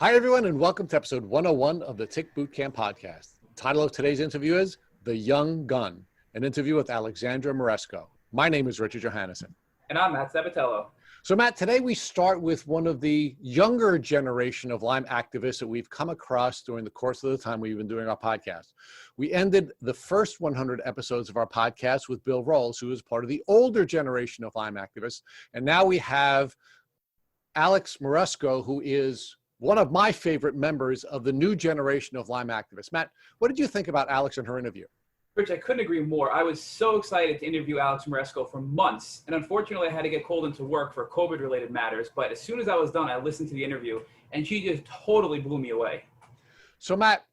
Hi, everyone, and welcome to episode 101 of the Tick Bootcamp podcast. The title of today's interview is The Young Gun, an interview with Alex Moresco. My name is Richard Johannesson. And I'm Matt Sabatello. So, Matt, today we start with one of the younger generation of Lyme activists that we've come across during the course of the time we've been doing our podcast. We ended the first 100 episodes of our podcast with Bill Rolls, who is part of the older generation of Lyme activists. And now we have Alex Moresco, who is one of my favorite members of the new generation of Lyme activists. Matt, what did you think about Alex and her interview? Rich, I couldn't agree more. I was so excited to interview Alex Moresco for months, and unfortunately I had to get called into work for COVID-related matters, but as soon as I was done, I listened to the interview, and she just totally blew me away. So, Matt,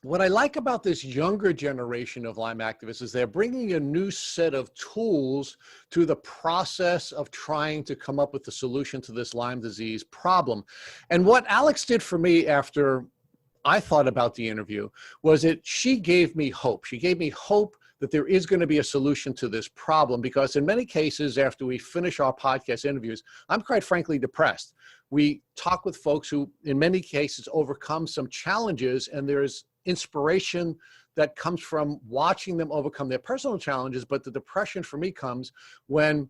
what I like about this younger generation of Lyme activists is they're bringing a new set of tools to the process of trying to come up with the solution to this Lyme disease problem. And what Alex did for me after I thought about the interview was that she gave me hope. She gave me hope that there is going to be a solution to this problem, because in many cases, after we finish our podcast interviews, I'm quite frankly depressed. We talk with folks who, in many cases, overcome some challenges, and there's inspiration that comes from watching them overcome their personal challenges. But the depression for me comes when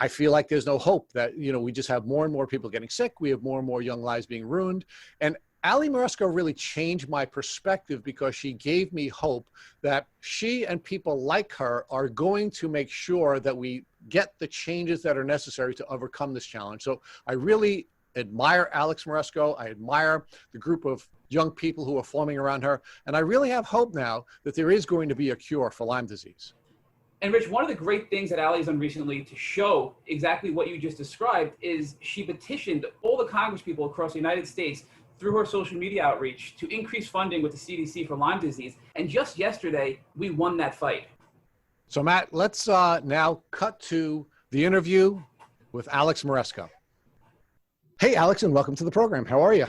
I feel like there's no hope, that, we just have more and more people getting sick. We have more and more young lives being ruined. And Ali Moresco really changed my perspective, because she gave me hope that she and people like her are going to make sure that we get the changes that are necessary to overcome this challenge. So I really admire Alex Moresco. I admire the group of young people who are forming around her. And I really have hope now that there is going to be a cure for Lyme disease. And Rich, one of the great things that Allie has done recently to show exactly what you just described is she petitioned all the Congress people across the United States through her social media outreach to increase funding with the CDC for Lyme disease. And just yesterday, we won that fight. So Matt, let's now cut to the interview with Alex Moresco. Hey, Alex, and welcome to the program. How are you?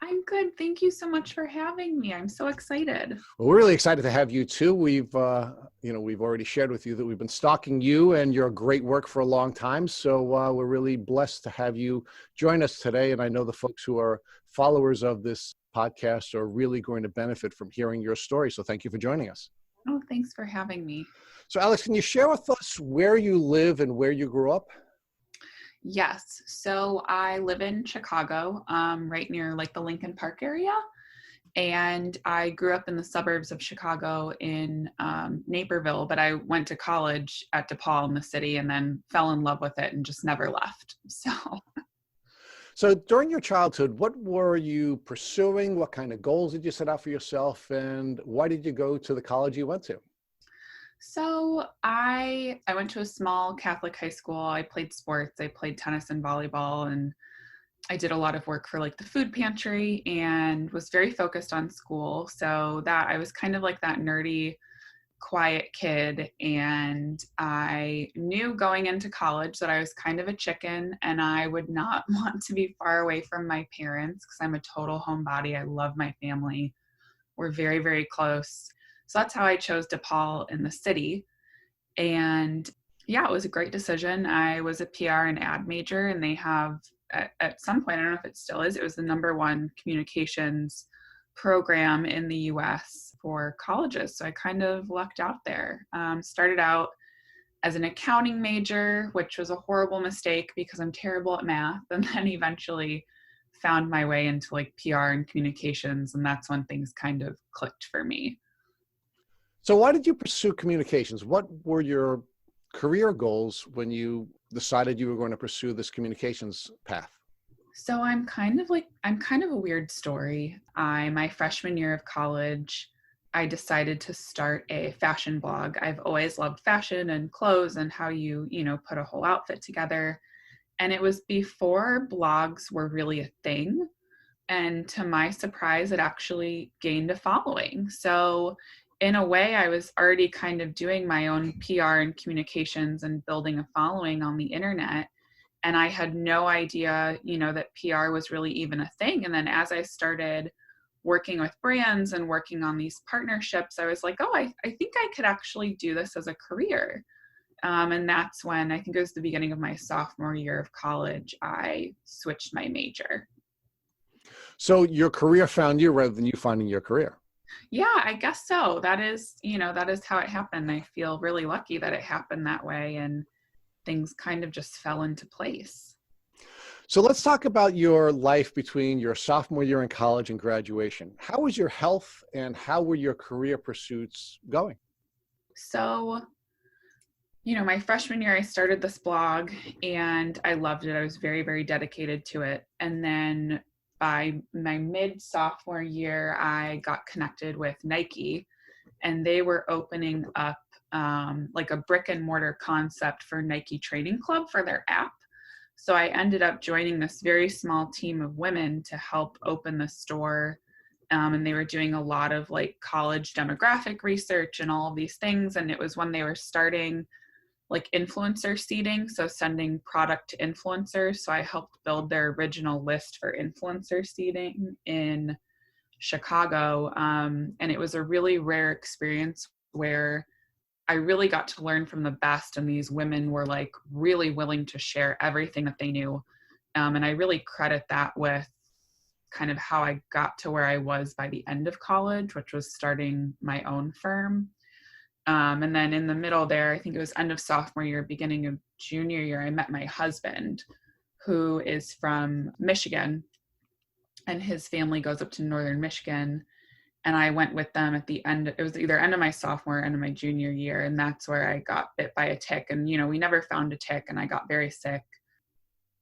I'm good. Thank you so much for having me. I'm so excited. Well, we're really excited to have you too. We've already shared with you that we've been stalking you and your great work for a long time. So we're really blessed to have you join us today. And I know the folks who are followers of this podcast are really going to benefit from hearing your story. So thank you for joining us. Oh, thanks for having me. So Alex, can you share with us where you live and where you grew up? Yes. So I live in Chicago, right near like the Lincoln Park area. And I grew up in the suburbs of Chicago in Naperville, but I went to college at DePaul in the city and then fell in love with it and just never left. So during your childhood, what were you pursuing? What kind of goals did you set out for yourself? And why did you go to the college you went to? So I went to a small Catholic high school. I played sports. I played tennis and volleyball, and I did a lot of work for like the food pantry and was very focused on school. So that I was kind of like that nerdy, quiet kid. And I knew going into college that I was kind of a chicken and I would not want to be far away from my parents, because I'm a total homebody. I love my family. We're very, very close. So that's how I chose DePaul in the city. And yeah, it was a great decision. I was a PR and ad major, and they have at some point, I don't know if it still is, it was the #1 communications program in the US for colleges. So I kind of lucked out there. Started out as an accounting major, which was a horrible mistake because I'm terrible at math, and then eventually found my way into like PR and communications. And that's when things kind of clicked for me. So why did you pursue communications? What were your career goals when you decided you were going to pursue this communications path? So I'm kind of a weird story. My freshman year of college, I decided to start a fashion blog. I've always loved fashion and clothes and how you put a whole outfit together. And it was before blogs were really a thing. And to my surprise, it actually gained a following. So in a way, I was already kind of doing my own PR and communications and building a following on the internet. And I had no idea, that PR was really even a thing. And then as I started working with brands and working on these partnerships, I was like, oh, I think I could actually do this as a career. And that's when, I think it was the beginning of my sophomore year of college, I switched my major. So your career found you rather than you finding your career. Yeah, I guess so. That is, that is how it happened. I feel really lucky that it happened that way and things kind of just fell into place. So let's talk about your life between your sophomore year in college and graduation. How was your health and how were your career pursuits going? So, my freshman year, I started this blog and I loved it. I was very, very dedicated to it. And then by my mid sophomore year, I got connected with Nike and they were opening up like a brick and mortar concept for Nike Training Club for their app. So I ended up joining this very small team of women to help open the store. And they were doing a lot of like college demographic research and all of these things. And it was when they were starting like influencer seeding, so sending product to influencers. So I helped build their original list for influencer seeding in Chicago. And it was a really rare experience where I really got to learn from the best. And these women were like really willing to share everything that they knew. And I really credit that with kind of how I got to where I was by the end of college, which was starting my own firm. And then in the middle there, I think it was end of sophomore year, beginning of junior year, I met my husband, who is from Michigan, and his family goes up to northern Michigan. And I went with them at the end. It was either end of my sophomore, end of my junior year. And that's where I got bit by a tick. And, we never found a tick and I got very sick.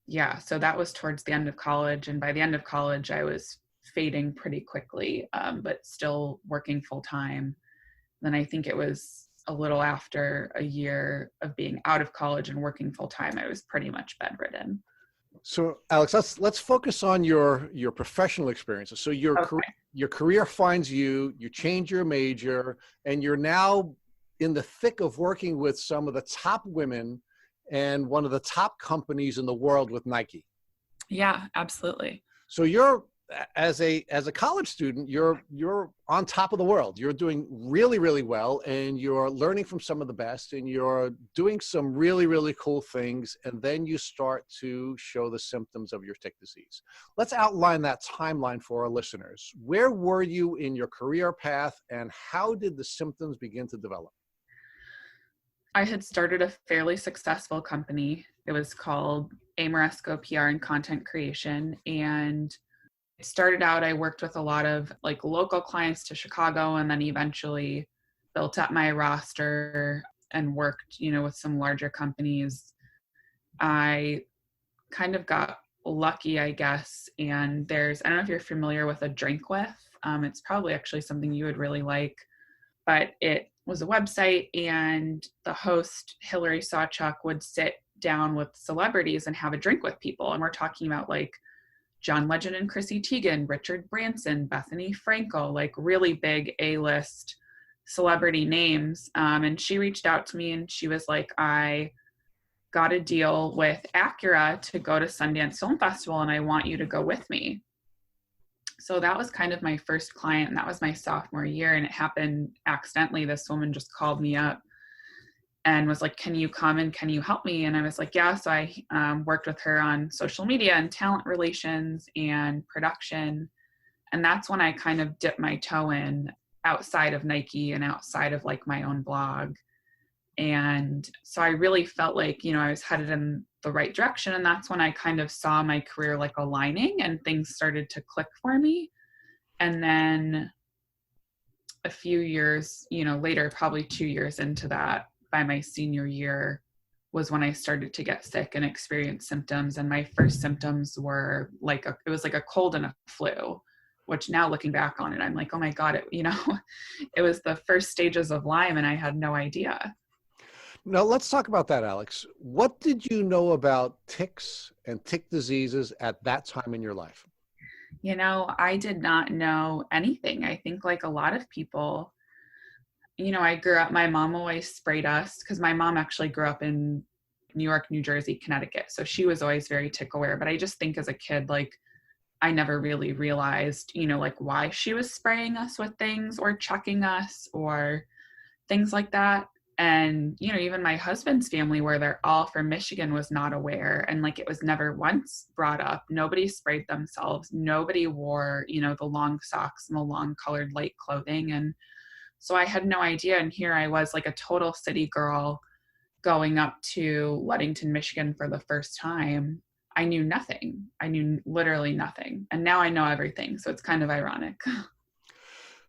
Yeah. So that was towards the end of college. And by the end of college, I was fading pretty quickly, but still working full time. Then I think it was a little after a year of being out of college and working full time, I was pretty much bedridden. So Alex, let's focus on your professional experiences. So your career finds you, you change your major, and you're now in the thick of working with some of the top women and one of the top companies in the world with Nike. Yeah, absolutely. So you're as a college student, you're on top of the world. You're doing really, really well, and you're learning from some of the best, and you're doing some really, really cool things. And then you start to show the symptoms of your tick disease. Let's outline that timeline for our listeners. Where were you in your career path, and how did the symptoms begin to develop? I had started a fairly successful company. It was called Moresco PR and Content Creation, and it started out, I worked with a lot of like local clients to Chicago, and then eventually built up my roster and worked, with some larger companies. I kind of got lucky, I guess. And I don't know if you're familiar with a drink with, it's probably actually something you would really like, but it was a website and the host, Hillary Sawchuk, would sit down with celebrities and have a drink with people. And we're talking about like John Legend and Chrissy Teigen, Richard Branson, Bethany Frankel, like really big A-list celebrity names. And she reached out to me and she was like, I got a deal with Acura to go to Sundance Film Festival and I want you to go with me. So that was kind of my first client, and that was my sophomore year. And it happened accidentally. This woman just called me up and was like, can you come and can you help me? And I was like, yeah. So I worked with her on social media and talent relations and production. And that's when I kind of dipped my toe in outside of Nike and outside of like my own blog. And so I really felt like, I was headed in the right direction. And that's when I kind of saw my career like aligning and things started to click for me. And then a few years, later, probably 2 years into that, by my senior year was when I started to get sick and experience symptoms. And my first symptoms were it was like a cold and a flu, which now looking back on it, I'm like, oh my God, it was the first stages of Lyme and I had no idea. Now let's talk about that, Alex. What did you know about ticks and tick diseases at that time in your life? I did not know anything. I think like a lot of people, I grew up, my mom always sprayed us because my mom actually grew up in New York, New Jersey, Connecticut. So she was always very tick aware. But I just think as a kid, like I never really realized, like why she was spraying us with things or checking us or things like that. And, you know, even my husband's family, where they're all from Michigan, was not aware. And like, it was never once brought up. Nobody sprayed themselves. Nobody wore, you know, the long socks and the long colored light clothing. And so I had no idea. And here I was, like a total city girl going up to Ludington, Michigan for the first time. I knew nothing. I knew literally nothing. And now I know everything. So it's kind of ironic.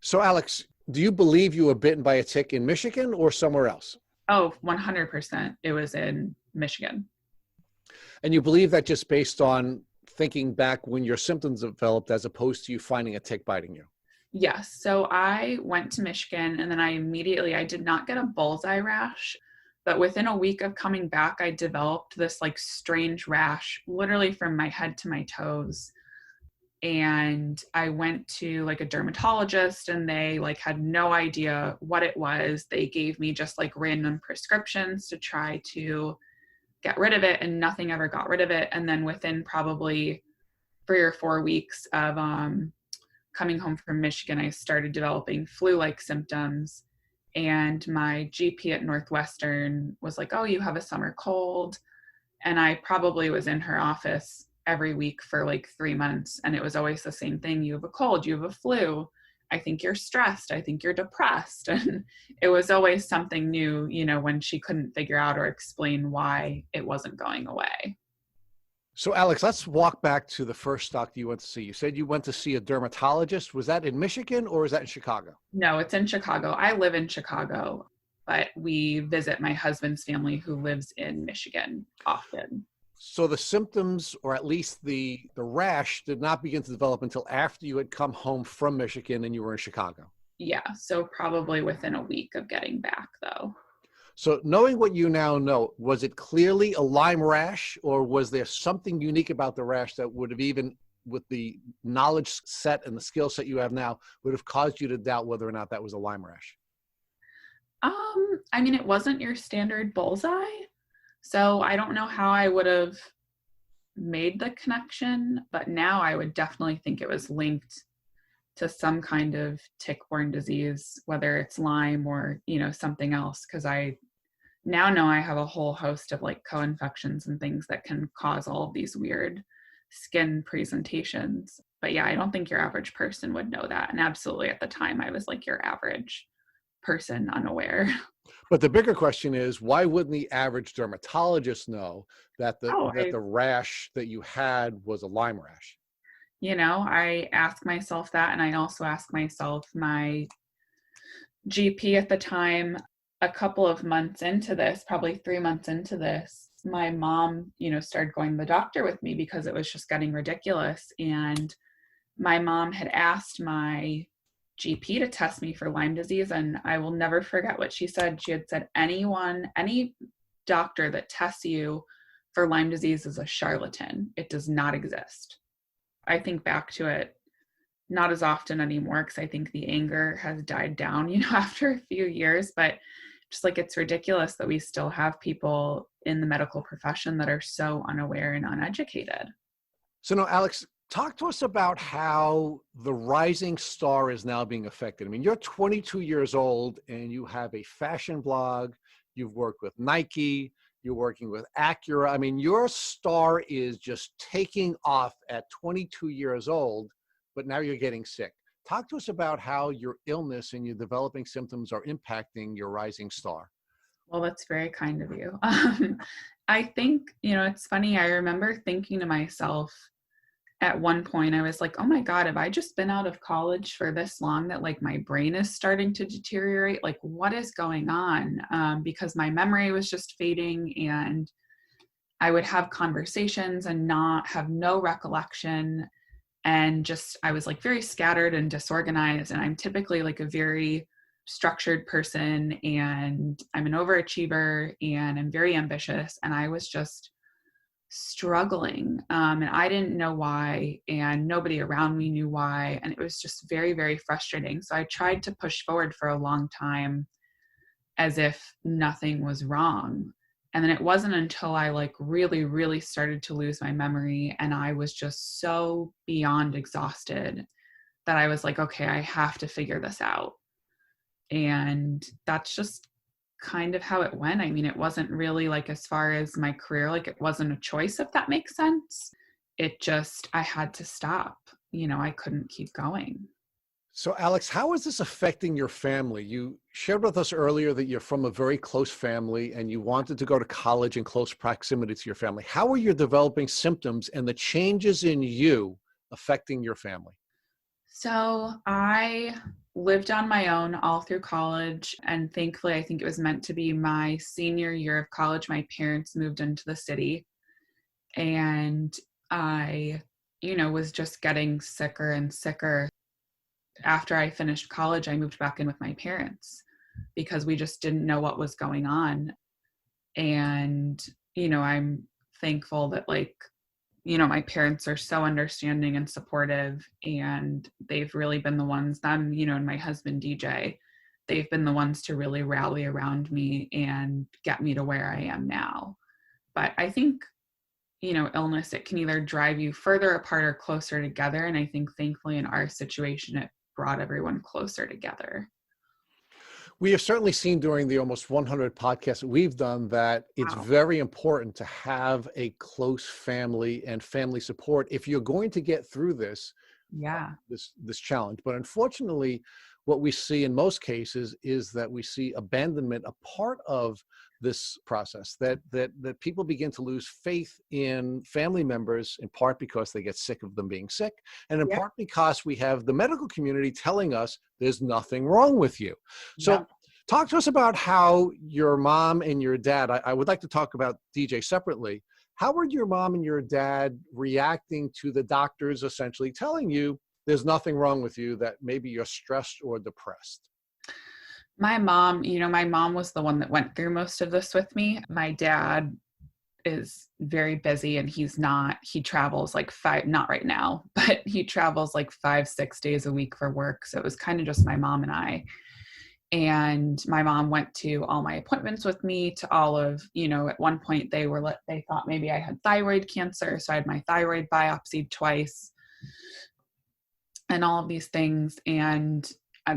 So Alex, do you believe you were bitten by a tick in Michigan or somewhere else? Oh, 100%. It was in Michigan. And you believe that just based on thinking back when your symptoms developed as opposed to you finding a tick biting you? Yes. So I went to Michigan and then I did not get a bullseye rash, but within a week of coming back, I developed this like strange rash, literally from my head to my toes. And I went to like a dermatologist and they like had no idea what it was. They gave me just like random prescriptions to try to get rid of it, and nothing ever got rid of it. And then within probably 3 or 4 weeks of coming home from Michigan, I started developing flu-like symptoms. And my GP at Northwestern was like, "Oh, you have a summer cold." And I probably was in her office every week for like 3 months. And it was always the same thing. "You have a cold, you have a flu. I think you're stressed. I think you're depressed." And it was always something new, you know, when she couldn't figure out or explain why it wasn't going away. So Alex, let's walk back to the first doctor you went to see. You said you went to see a dermatologist. Was that in Michigan or is that in Chicago? No, it's in Chicago. I live in Chicago, but we visit my husband's family who lives in Michigan often. So the symptoms, or at least the rash, did not begin to develop until after you had come home from Michigan and you were in Chicago. Yeah, so probably within a week of getting back, though. So knowing what you now know, was it clearly a Lyme rash, or was there something unique about the rash that would have, even with the knowledge set and the skill set you have now, would have caused you to doubt whether or not that was a Lyme rash? I mean, it wasn't your standard bullseye, so I don't know how I would have made the connection, but now I would definitely think it was linked to some kind of tick-borne disease, whether it's Lyme or, you know, something else, because I now know I have a whole host of like co-infections and things that can cause all of these weird skin presentations. But yeah, I don't think your average person would know that. And absolutely at the time I was like your average person, unaware. But the bigger question is, why wouldn't the average dermatologist know that the rash that you had was a Lyme rash? You know, I ask myself that, and I also ask myself, my GP at the time, a couple of months into this, probably 3 months into this, my mom, you know, started going to the doctor with me because it was just getting ridiculous. And my mom had asked my GP to test me for Lyme disease. And I will never forget what she said. She had said, any doctor that tests you for Lyme disease is a charlatan. It does not exist. I think back to it not as often anymore because I think the anger has died down, you know, after a few years, but just like, it's ridiculous that we still have people in the medical profession that are so unaware and uneducated. So now, Alex, talk to us about how the rising star is now being affected. I mean, you're 22 years old and you have a fashion blog. You've worked with Nike. You're working with Acura. I mean, your star is just taking off at 22 years old, but now you're getting sick. Talk to us about how your illness and your developing symptoms are impacting your rising star. Well, that's very kind of you. I think, you know, it's funny. I remember thinking to myself at one point, I was like, oh my God, have I just been out of college for this long that like my brain is starting to deteriorate? Like, what is going on? Because my memory was just fading and I would have conversations and not have no recollection. And just, I was like very scattered and disorganized. And I'm typically like a very structured person and I'm an overachiever and I'm very ambitious. And I was just struggling. And I didn't know why, and nobody around me knew why. And it was just very, very frustrating. So I tried to push forward for a long time as if nothing was wrong. And then it wasn't until I like really, really started to lose my memory and I was just so beyond exhausted that I was like, okay, I have to figure this out. And that's just kind of how it went. I mean, it wasn't really like, as far as my career, like it wasn't a choice, if that makes sense. It just, I had to stop. I couldn't keep going. So, Alex, how is this affecting your family? You shared with us earlier that you're from a very close family and you wanted to go to college in close proximity to your family. How are your developing symptoms and the changes in you affecting your family? So I lived on my own all through college. And thankfully, I think it was meant to be my senior year of college. My parents moved into the city, and I, was just getting sicker and sicker. After I finished college, I moved back in with my parents because we just didn't know what was going on. And, I'm thankful that my parents are so understanding and supportive, and they've really been the ones, and my husband, DJ, they've been the ones to really rally around me and get me to where I am now. But I think, illness, it can either drive you further apart or closer together. And I think thankfully in our situation, it brought everyone closer together. We have certainly seen during the almost 100 podcasts that we've done that it's Wow. very important to have a close family and family support if you're going to get through Yeah. this challenge. But unfortunately, what we see in most cases is that we see abandonment a part of this process, that people begin to lose faith in family members, in part because they get sick of them being sick, and in Yeah. part because we have the medical community telling us there's nothing wrong with you. So Yeah. talk to us about how your mom and your dad, I would like to talk about DJ separately. How were your mom and your dad reacting to the doctors essentially telling you there's nothing wrong with you, that maybe you're stressed or depressed? My mom was the one that went through most of this with me. My dad is very busy, and he travels like not right now, but he travels like 5-6 days a week for work. So it was kind of just my mom and I. And my mom went to all my appointments with me, to all of, at one point they thought maybe I had thyroid cancer. So I had my thyroid biopsied twice and all of these things. And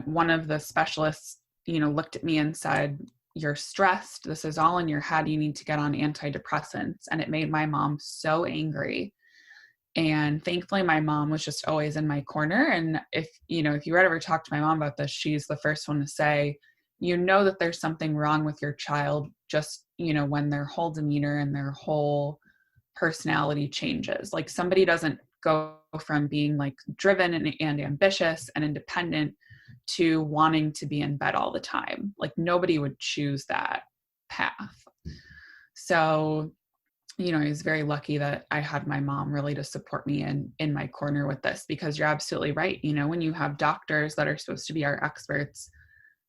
one of the specialists, looked at me and said, "You're stressed. This is all in your head. You need to get on antidepressants." And it made my mom so angry. And thankfully, my mom was just always in my corner. And if you ever talk to my mom about this, she's the first one to say, that there's something wrong with your child, just, when their whole demeanor and their whole personality changes. Like, somebody doesn't go from being like driven and ambitious and independent to wanting to be in bed all the time. Like, nobody would choose that path. So I was very lucky that I had my mom really to support me in my corner with this, because you're absolutely right. When you have doctors that are supposed to be our experts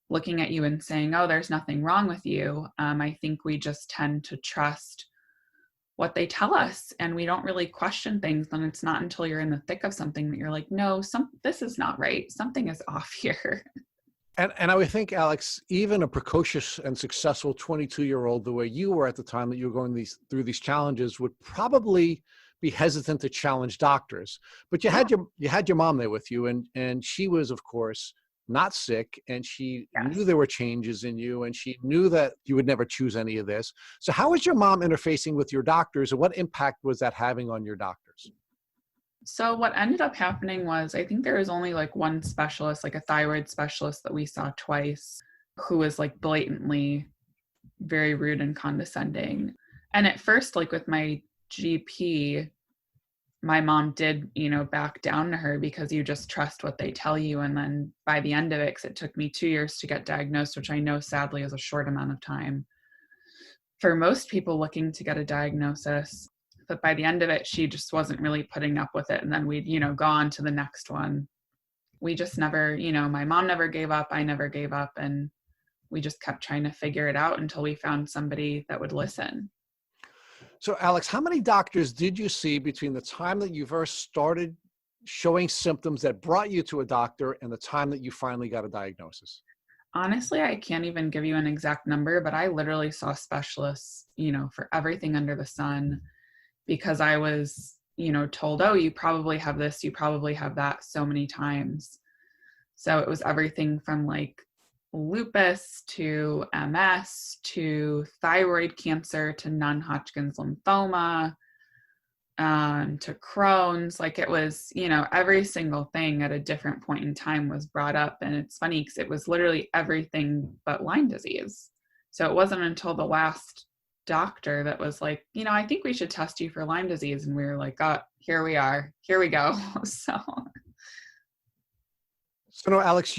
looking at you and saying, "Oh, there's nothing wrong with you," I think we just tend to trust what they tell us, and we don't really question things. Then it's not until you're in the thick of something that you're like, "No, this is not right. Something is off here." And I would think, Alex, even a precocious and successful 22-year-old, the way you were at the time that you were going through these challenges, would probably be hesitant to challenge doctors. But you had your mom there with you, and she was, of course, not sick, and she Yes. knew there were changes in you, and she knew that you would never choose any of this. So how was your mom interfacing with your doctors, and what impact was that having on your doctors? So what ended up happening was, I think there was only like one specialist, like a thyroid specialist that we saw twice, who was like blatantly very rude and condescending. And at first, like with my GP, my mom did, back down to her, because you just trust what they tell you. And then by the end of it, 'cause it took me 2 years to get diagnosed, which I know sadly is a short amount of time for most people looking to get a diagnosis. But by the end of it, she just wasn't really putting up with it. And then we'd, go on to the next one. We just never, my mom never gave up. I never gave up. And we just kept trying to figure it out until we found somebody that would listen. So, Alex, how many doctors did you see between the time that you first started showing symptoms that brought you to a doctor and the time that you finally got a diagnosis? Honestly, I can't even give you an exact number, but I literally saw specialists, for everything under the sun, because I was, told, "Oh, you probably have this, you probably have that," so many times. So it was everything from like, lupus to MS to thyroid cancer to non-Hodgkin's lymphoma, to Crohn's. Like it was, every single thing at a different point in time was brought up. And it's funny because it was literally everything but Lyme disease. So it wasn't until the last doctor that was like, I think we should test you for Lyme disease. And we were like, oh, here we are, here we go. So no, Alex,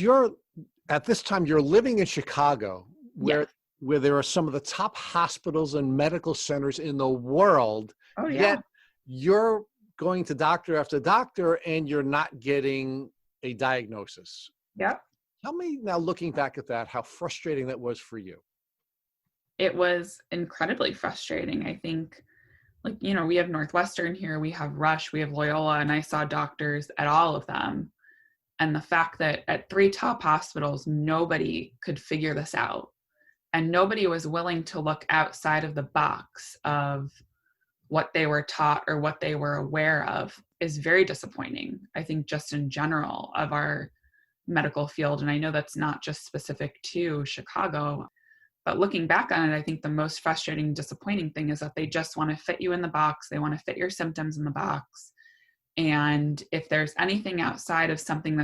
at this time, you're living in Chicago, where there are some of the top hospitals and medical centers in the world. Oh, yeah. Yet you're going to doctor after doctor and you're not getting a diagnosis. Yep. Tell me now, looking back at that, how frustrating that was for you. It was incredibly frustrating. I think, we have Northwestern here, we have Rush, we have Loyola, and I saw doctors at all of them. And the fact that at 3 top hospitals, nobody could figure this out. And nobody was willing to look outside of the box of what they were taught or what they were aware of is very disappointing. I think just in general of our medical field. And I know that's not just specific to Chicago, but looking back on it, I think the most frustrating, disappointing thing is that they just want to fit you in the box. They want to fit your symptoms in the box. And if there's anything outside of something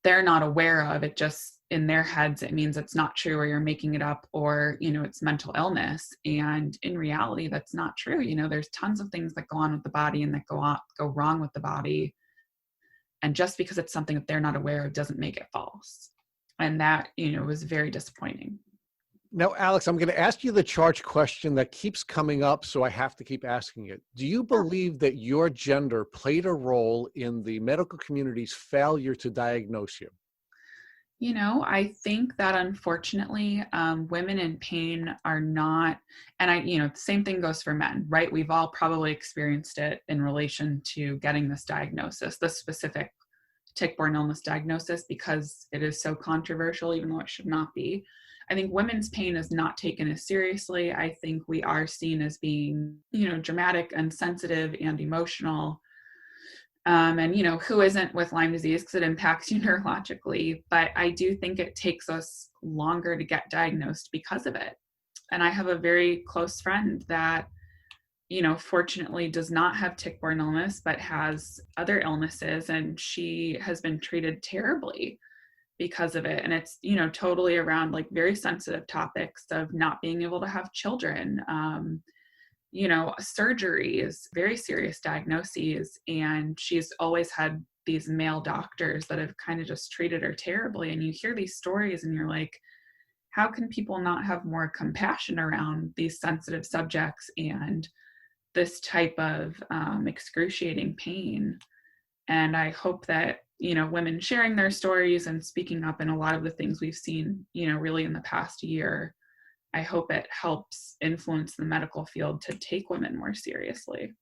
they're not aware of, it just, in their heads, it means it's not true, or you're making it up, or, it's mental illness. And in reality, that's not true. There's tons of things that go on with the body and that go wrong with the body. And just because it's something that they're not aware of doesn't make it false. And that, was very disappointing. Now, Alex, I'm going to ask you the charge question that keeps coming up, so I have to keep asking it. Do you believe that your gender played a role in the medical community's failure to diagnose you? I think that unfortunately, women in pain are not, and the same thing goes for men, right? We've all probably experienced it in relation to getting this diagnosis, the specific tick-borne illness diagnosis, because it is so controversial, even though it should not be. I think women's pain is not taken as seriously. I think we are seen as being, dramatic and sensitive and emotional. And, who isn't with Lyme disease because it impacts you neurologically. But I do think it takes us longer to get diagnosed because of it. And I have a very close friend that, fortunately does not have tick-borne illness, but has other illnesses. And she has been treated terribly because of it. And it's, totally around very sensitive topics of not being able to have children, surgeries, very serious diagnoses. And she's always had these male doctors that have kind of just treated her terribly. And you hear these stories and you're like, how can people not have more compassion around these sensitive subjects and this type of excruciating pain? And I hope that, women sharing their stories and speaking up in a lot of the things we've seen, really in the past year, I hope it helps influence the medical field to take women more seriously.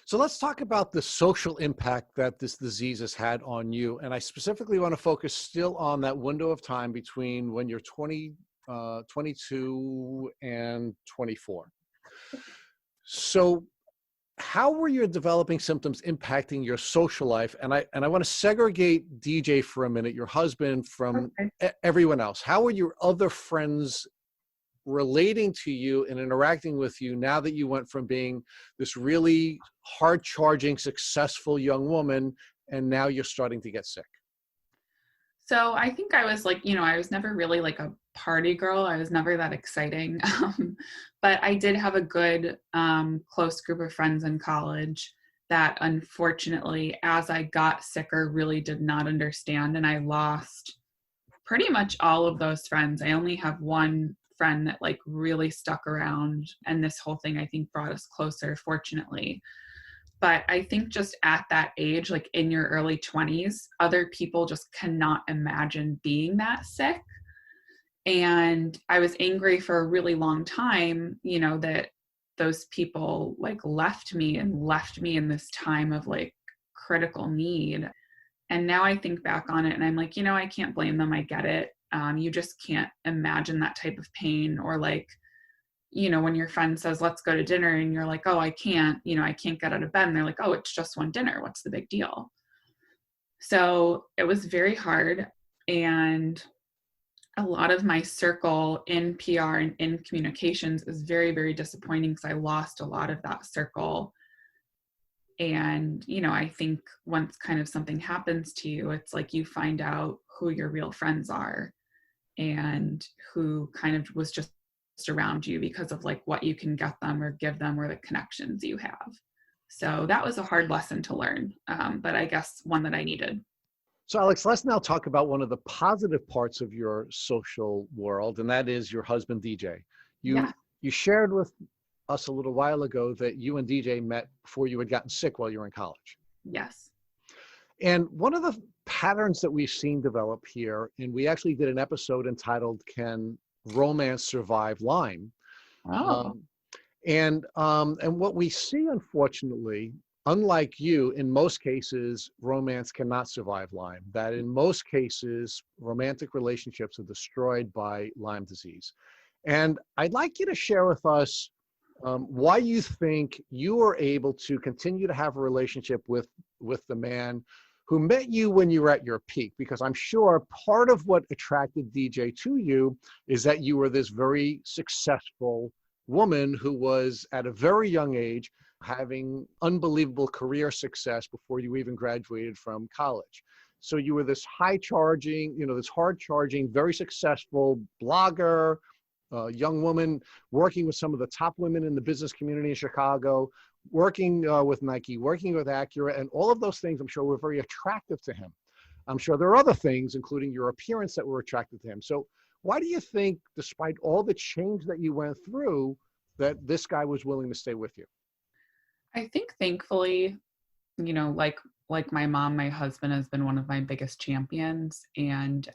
So let's talk about the social impact that this disease has had on you. And I specifically want to focus still on that window of time between when you're 22 and 24. So how were your developing symptoms impacting your social life? And I want to segregate DJ for a minute, your husband, from everyone else. How were your other friends relating to you and interacting with you now that you went from being this really hard-charging, successful young woman, and now you're starting to get sick? So I think I was I was never really a party girl. I was never that exciting. But I did have a good, close group of friends in college that unfortunately, as I got sicker, really did not understand. And I lost pretty much all of those friends. I only have one friend that really stuck around. And this whole thing, I think, brought us closer, fortunately. But I think just at that age, in your early 20s, other people just cannot imagine being that sick. And I was angry for a really long time, that those people left me in this time of critical need. And now I think back on it and I'm like, I can't blame them. I get it. You just can't imagine that type of pain, or when your friend says, let's go to dinner, and you're like, oh, I can't get out of bed. And they're like, oh, it's just one dinner. What's the big deal? So it was very hard. And a lot of my circle in PR and in communications is very, very disappointing because I lost a lot of that circle. And, I think once kind of something happens to you, it's like you find out who your real friends are and who kind of was just around you because of like what you can get them or give them or the connections you have. So that was a hard lesson to learn, but I guess one that I needed. So Alex, let's now talk about one of the positive parts of your social world, and that is your husband, DJ. Yeah. You shared with us a little while ago that you and DJ met before you had gotten sick while you were in college. Yes. And one of the patterns that we've seen develop here, and we actually did an episode entitled "Can Romance Survive Lyme?" Oh. And what we see, unfortunately, unlike you, in most cases, romance cannot survive Lyme. That in most cases, romantic relationships are destroyed by Lyme disease. And I'd like you to share with us why you think you were able to continue to have a relationship with the man who met you when you were at your peak. Because I'm sure part of what attracted DJ to you is that you were this very successful woman who was at a very young age having unbelievable career success before you even graduated from college. So you were this high charging, this hard charging, very successful blogger, young woman working with some of the top women in the business community in Chicago, working with Nike, working with Acura, and all of those things I'm sure were very attractive to him. I'm sure there are other things, including your appearance, that were attractive to him. So why do you think, despite all the change that you went through, that this guy was willing to stay with you? I think thankfully, like my mom, my husband has been one of my biggest champions, and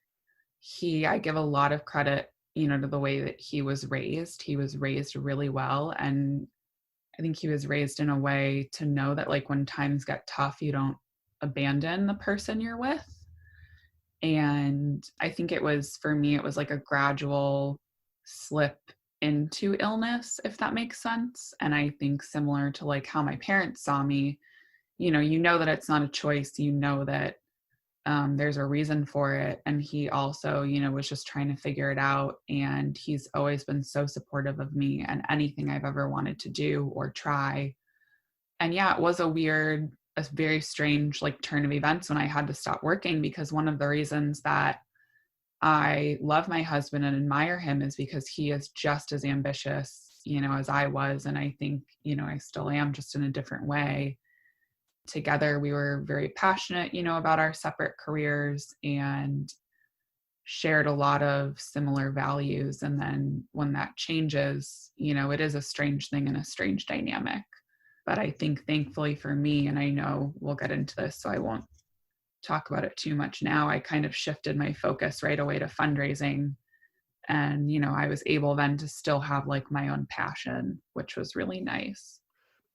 I give a lot of credit, to the way that he was raised. He was raised really well, and I think he was raised in a way to know that like when times get tough, you don't abandon the person you're with. And I think for me, it was like a gradual slip into illness, if that makes sense. And I think similar to like how my parents saw me, you know that it's not a choice, that there's a reason for it. And he also, was just trying to figure it out. And he's always been so supportive of me and anything I've ever wanted to do or try. And yeah, it was a very strange like turn of events when I had to stop working, because one of the reasons that I love my husband and admire him is because he is just as ambitious, as I was. And I think, I still am, just in a different way. Together, we were very passionate, about our separate careers and shared a lot of similar values. And then when that changes, it is a strange thing and a strange dynamic. But I think thankfully for me, and I know we'll get into this, so I won't talk about it too much now, I kind of shifted my focus right away to fundraising. And, I was able then to still have like my own passion, which was really nice.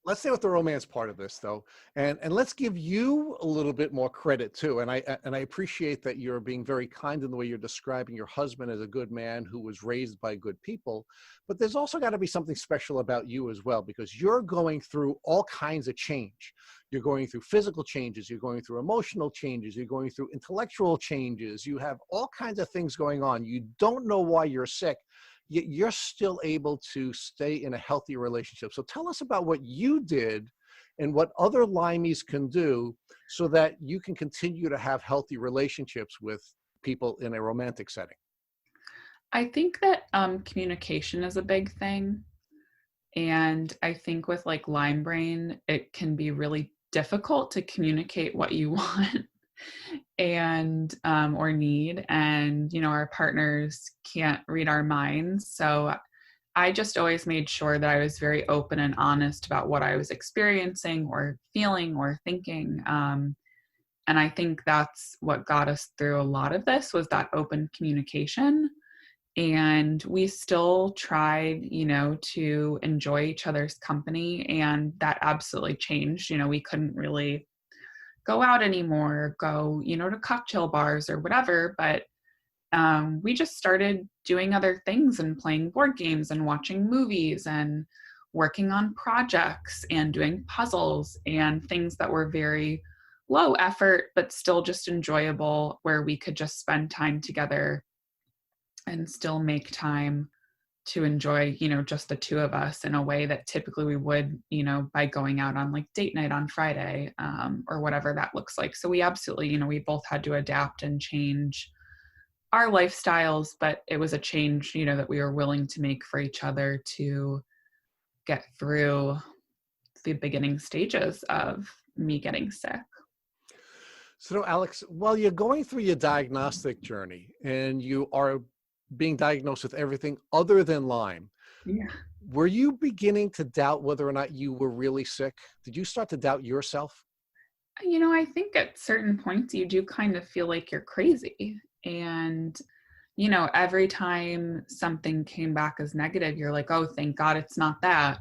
Let's stay with the romance part of this, though, and let's give you a little bit more credit too. And I appreciate that you're being very kind in the way you're describing your husband as a good man who was raised by good people. But there's also got to be something special about you as well, because you're going through all kinds of change. You're going through physical changes. You're going through emotional changes. You're going through intellectual changes. You have all kinds of things going on. You don't know why you're sick, yet you're still able to stay in a healthy relationship. So tell us about what you did and what other Lymies can do so that you can continue to have healthy relationships with people in a romantic setting. I think that communication is a big thing. And I think with like Lyme brain, it can be really difficult to communicate what you want and or need, and our partners can't read our minds. So I just always made sure that I was very open and honest about what I was experiencing or feeling or thinking, and I think that's what got us through a lot of this, was that open communication. And we still tried, to enjoy each other's company, and that absolutely changed. We couldn't really go out anymore, go, to cocktail bars or whatever. But we just started doing other things and playing board games and watching movies and working on projects and doing puzzles and things that were very low effort, but still just enjoyable, where we could just spend time together and still make time to enjoy, just the two of us in a way that typically we would, by going out on like date night on Friday, or whatever that looks like. So we absolutely, we both had to adapt and change our lifestyles, but it was a change, that we were willing to make for each other to get through the beginning stages of me getting sick. So, Alex, while you're going through your diagnostic journey and you are being diagnosed with everything other than Lyme, Yeah. were you beginning to doubt whether or not you were really sick? Did you start to doubt yourself? I think at certain points you do kind of feel like you're crazy. And, every time something came back as negative, you're like, oh, thank God it's not that.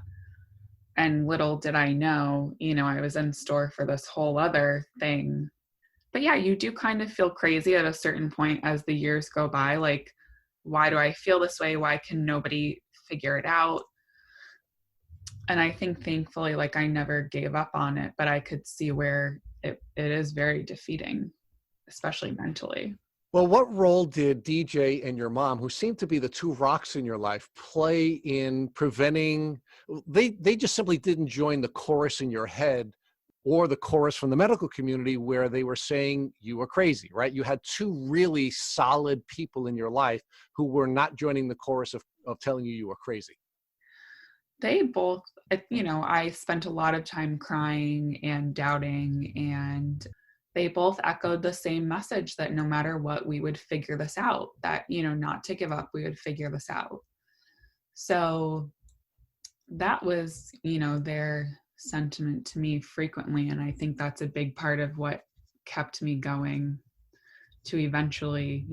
And little did I know, I was in store for this whole other thing. But yeah, you do kind of feel crazy at a certain point as the years go by. Like, why do I feel this way? Why can nobody figure it out? And I think thankfully, like, I never gave up on it, but I could see where it is very defeating, especially mentally. Well, what role did DJ and your mom, who seem to be the two rocks in your life, play in preventing, they just simply didn't join the chorus in your head or the chorus from the medical community where they were saying you were crazy, right? You had two really solid people in your life who were not joining the chorus of telling you were crazy. They both, I spent a lot of time crying and doubting, and they both echoed the same message that no matter what, we would figure this out, that, not to give up, we would figure this out. So that was, their sentiment to me frequently. And I think that's a big part of what kept me going to eventually,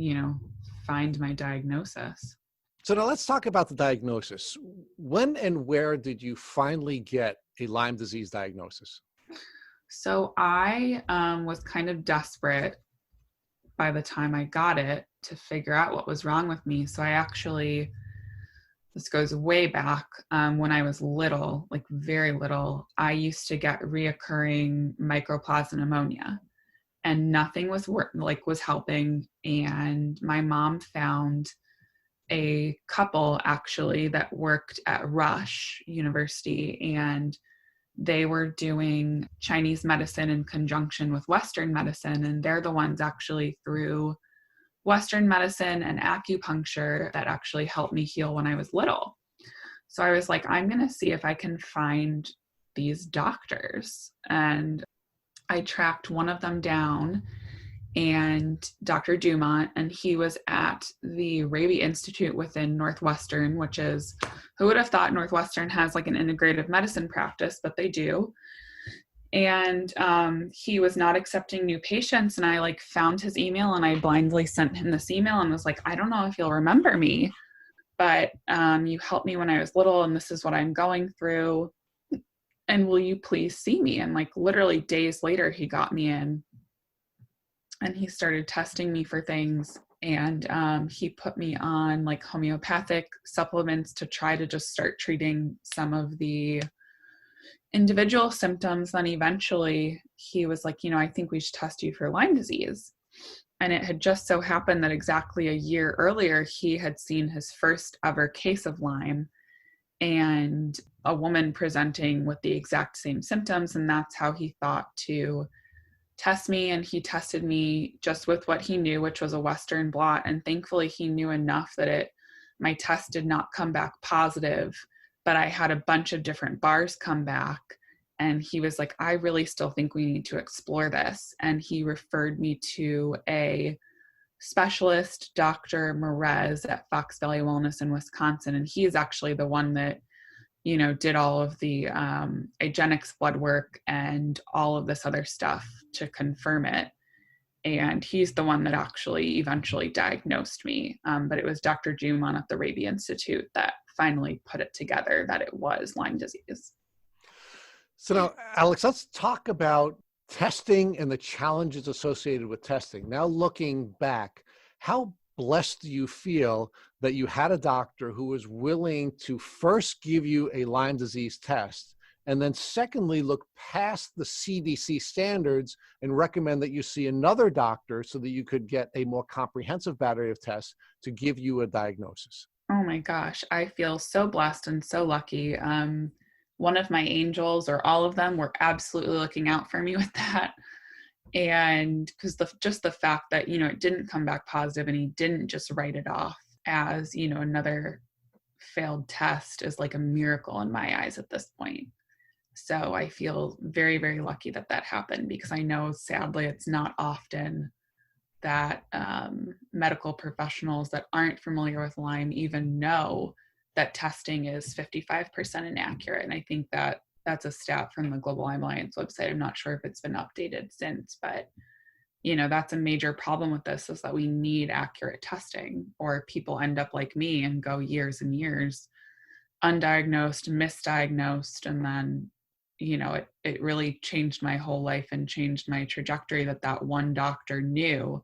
find my diagnosis. So now let's talk about the diagnosis. When and where did you finally get a Lyme disease diagnosis? So I was kind of desperate by the time I got it to figure out what was wrong with me. So I actually, this goes way back, when I was little, like very little, I used to get reoccurring mycoplasma pneumonia, and nothing was helping. And my mom found a couple actually that worked at Rush University, and they were doing Chinese medicine in conjunction with Western medicine. And they're the ones actually through Western medicine and acupuncture that actually helped me heal when I was little. So I was like, I'm going to see if I can find these doctors. And I tracked one of them down, and Dr. Dumont, and he was at the Raby Institute within Northwestern, which is, who would have thought Northwestern has like an integrative medicine practice, but they do. And he was not accepting new patients. And I like found his email, and I blindly sent him this email and was like, I don't know if you'll remember me, but you helped me when I was little, and this is what I'm going through. And will you please see me? And like literally days later, he got me in, and he started testing me for things. And he put me on like homeopathic supplements to try to just start treating some of the individual symptoms. Then eventually he was like, I think we should test you for Lyme disease. And it had just so happened that exactly a year earlier, he had seen his first ever case of Lyme, and a woman presenting with the exact same symptoms. And that's how he thought to test me. And he tested me just with what he knew, which was a Western blot. And thankfully he knew enough that my test did not come back positive, but I had a bunch of different bars come back. And he was like, I really still think we need to explore this. And he referred me to a specialist, Dr. Moresco at Fox Valley Wellness in Wisconsin. And he is actually the one that, did all of the Igenix blood work and all of this other stuff to confirm it. And he's the one that actually eventually diagnosed me. But it was Dr. Dumont at the Raby Institute that finally put it together that it was Lyme disease. So now, Alex, let's talk about testing and the challenges associated with testing. Now, looking back, how blessed do you feel that you had a doctor who was willing to first give you a Lyme disease test And then secondly, look past the CDC standards and recommend that you see another doctor so that you could get a more comprehensive battery of tests to give you a diagnosis. Oh my gosh, I feel so blessed and so lucky. One of my angels, or all of them, were absolutely looking out for me with that. And because just the fact that, it didn't come back positive and he didn't just write it off as, another failed test is like a miracle in my eyes at this point. So I feel very, very lucky that that happened, because I know sadly it's not often that medical professionals that aren't familiar with Lyme even know that testing is 55% inaccurate. And I think that that's a stat from the Global Lyme Alliance website. I'm not sure if it's been updated since, but that's a major problem with this, is that we need accurate testing, or people end up like me and go years and years undiagnosed, misdiagnosed, and then it really changed my whole life and changed my trajectory, that one doctor knew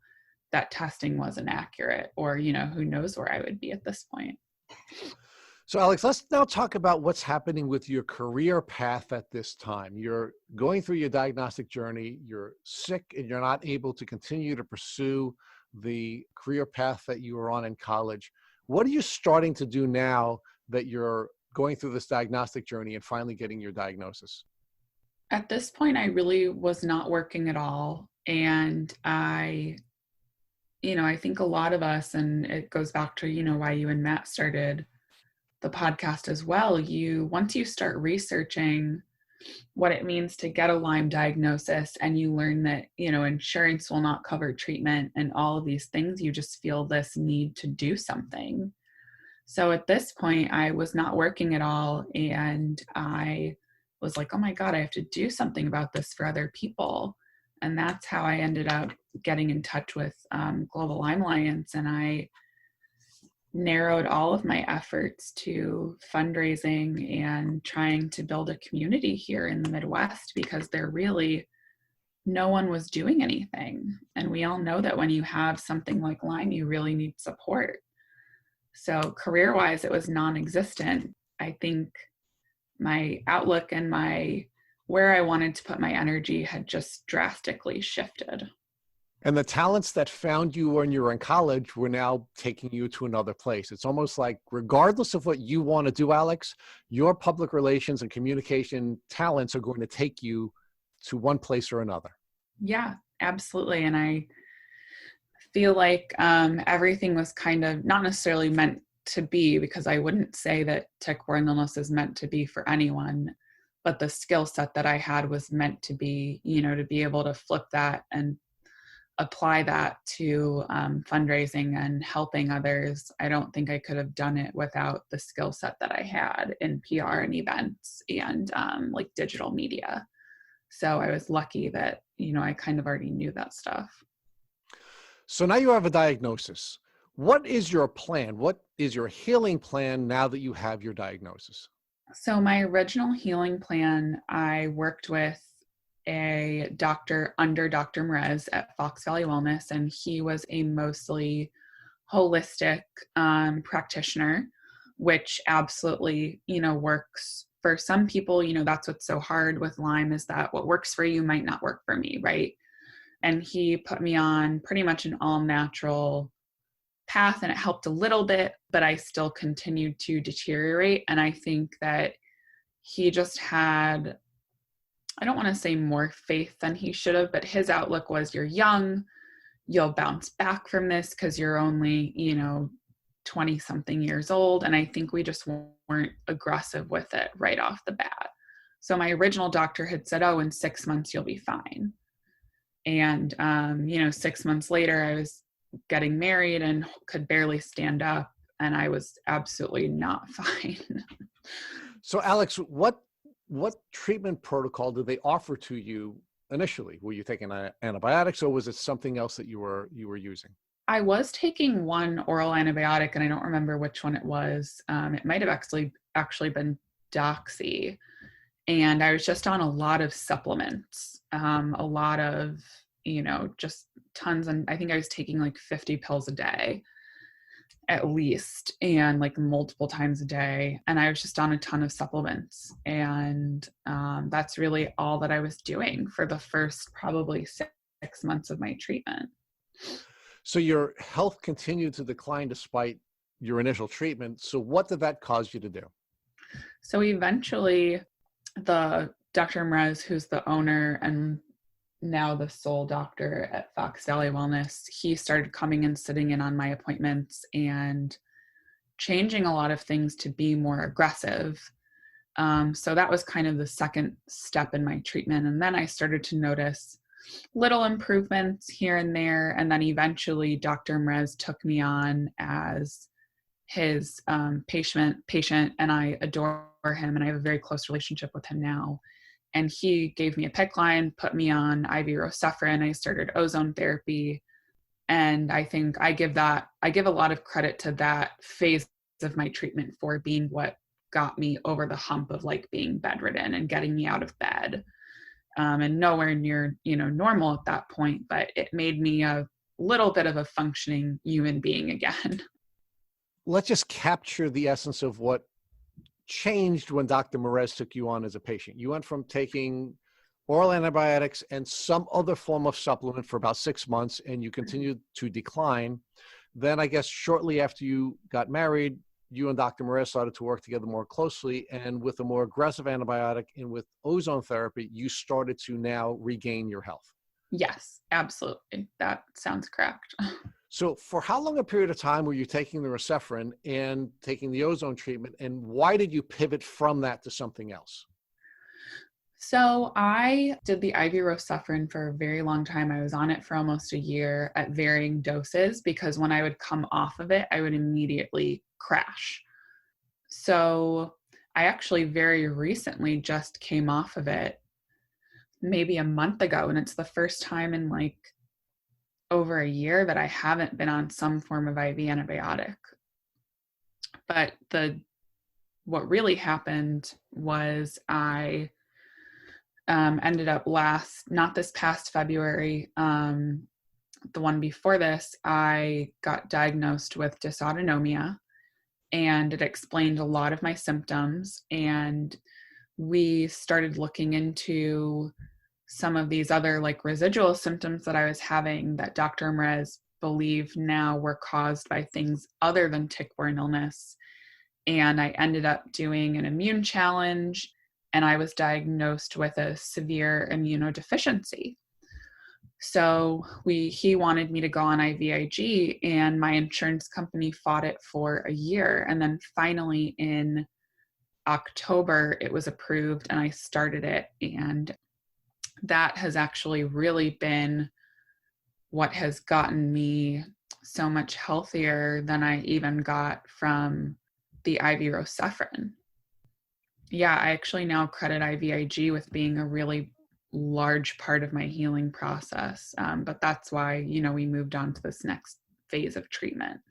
that testing wasn't accurate, or who knows where I would be at this point. So Alex, let's now talk about what's happening with your career path at this time. You're going through your diagnostic journey, you're sick, and you're not able to continue to pursue the career path that you were on in college. What are you starting to do now that you're going through this diagnostic journey and finally getting your diagnosis? At this point, I really was not working at all. And I think a lot of us, and it goes back to, why you and Matt started the podcast as well. Once you start researching what it means to get a Lyme diagnosis, and you learn that, insurance will not cover treatment and all of these things, you just feel this need to do something. So at this point, I was not working at all. And I was like, oh my God, I have to do something about this for other people. And that's how I ended up getting in touch with Global Lyme Alliance. And I narrowed all of my efforts to fundraising and trying to build a community here in the Midwest, because no one was doing anything. And we all know that when you have something like Lyme, you really need support. So career-wise, it was non-existent. I think my outlook and where I wanted to put my energy had just drastically shifted. And the talents that found you when you were in college were now taking you to another place. It's almost like, regardless of what you want to do, Alex, your public relations and communication talents are going to take you to one place or another. Yeah, absolutely. And I feel like everything was kind of not necessarily meant to be, because I wouldn't say that tick-borne illness is meant to be for anyone, but the skill set that I had was meant to be, to be able to flip that and apply that to fundraising and helping others. I don't think I could have done it without the skill set that I had in PR and events and like digital media. So I was lucky that, I kind of already knew that stuff. So now you have a diagnosis. What is your plan? What is your healing plan now that you have your diagnosis? So my original healing plan, I worked with a doctor under Dr. Moresco at Fox Valley Wellness, and he was a mostly holistic practitioner, which absolutely, works for some people. That's what's so hard with Lyme, is that what works for you might not work for me, right? And he put me on pretty much an all natural path, and it helped a little bit, but I still continued to deteriorate. And I think that he just had, I don't want to say more faith than he should have, but his outlook was, you're young, you'll bounce back from this because you're only, 20 something years old. And I think we just weren't aggressive with it right off the bat. So my original doctor had said, oh, in 6 months, you'll be fine. And, 6 months later, I was getting married and could barely stand up, and I was absolutely not fine. So Alex, what treatment protocol did they offer to you initially? Were you taking antibiotics, or was it something else that you were using? I was taking one oral antibiotic, and I don't remember which one it was. It might have actually been Doxy. And I was just on a lot of supplements, a lot of, just tons. And I think I was taking like 50 pills a day. at least, and like multiple times a day. And I was just on a ton of supplements. And that's really all that I was doing for the first probably 6 months of my treatment. So your health continued to decline despite your initial treatment. So what did that cause you to do? So eventually, the Dr. Mrez, who's the owner and now the sole doctor at Fox Valley Wellness, he started coming and sitting in on my appointments and changing a lot of things to be more aggressive. So that was kind of the second step in my treatment. And then I started to notice little improvements here and there. And then eventually Dr. Mrez took me on as his patient, and I adore him, and I have a very close relationship with him now. And he gave me a PICC line, put me on IV Rocephin. I started ozone therapy. And I think I give a lot of credit to that phase of my treatment for being what got me over the hump of like being bedridden and getting me out of bed. And nowhere near, normal at that point, but it made me a little bit of a functioning human being again. Let's just capture the essence of what changed when Dr. Mrez took you on as a patient. You went from taking oral antibiotics and some other form of supplement for about 6 months, and you continued to decline. Then I guess shortly after you got married, you and Dr. Mrez started to work together more closely, and with a more aggressive antibiotic and with ozone therapy, you started to now regain your health. Yes, absolutely. That sounds correct. So for how long a period of time were you taking the Rocephin and taking the ozone treatment, and why did you pivot from that to something else? So I did the IV Rocephin for a very long time. I was on it for almost a year at varying doses because when I would come off of it, I would immediately crash. So I actually very recently just came off of it maybe a month ago, and it's the first time in like over a year that I haven't been on some form of IV antibiotic. But what really happened was I ended up not this past February, the one before this, I got diagnosed with dysautonomia, and it explained a lot of my symptoms. And we started looking into some of these other like residual symptoms that I was having that Dr. Mrez believed now were caused by things other than tick-borne illness. And I ended up doing an immune challenge, and I was diagnosed with a severe immunodeficiency. So he wanted me to go on IVIG, and my insurance company fought it for a year. And then finally in October, it was approved and I started it. And that has actually really been what has gotten me so much healthier than I even got from the IV Rocephin. Yeah, I actually now credit IVIG with being a really large part of my healing process. But that's why, we moved on to this next phase of treatment.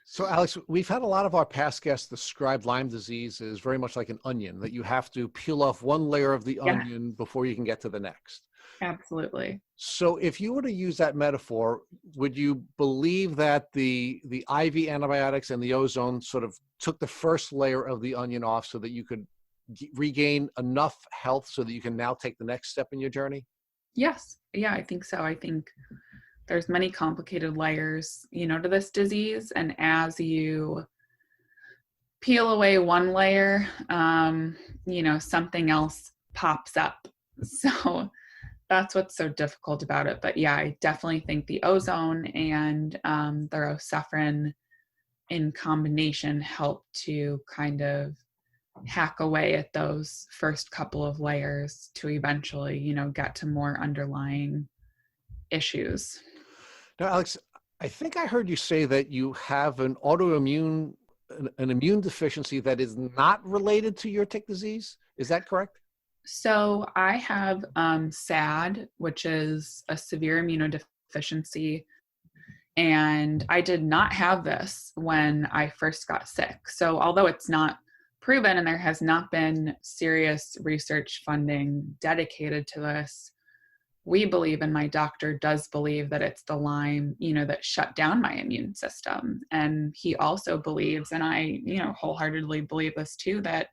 So Alex, we've had a lot of our past guests describe Lyme disease as very much like an onion, that you have to peel off one layer of the onion before you can get to the next. Absolutely. So if you were to use that metaphor, would you believe that the IV antibiotics and the ozone sort of took the first layer of the onion off so that you could regain enough health so that you can now take the next step in your journey? Yes. Yeah, I think so. I think there's many complicated layers, to this disease. And as you peel away one layer, something else pops up. So that's what's so difficult about it. But yeah, I definitely think the ozone and the Rocephin in combination help to kind of hack away at those first couple of layers to eventually, get to more underlying issues. Now, Alex, I think I heard you say that you have an immune deficiency that is not related to your tick disease. Is that correct? So I have SAD, which is a severe immunodeficiency. And I did not have this when I first got sick. So although it's not proven and there has not been serious research funding dedicated to this, we believe, and my doctor does believe, that it's the Lyme, that shut down my immune system. And he also believes, and I, wholeheartedly believe this too, that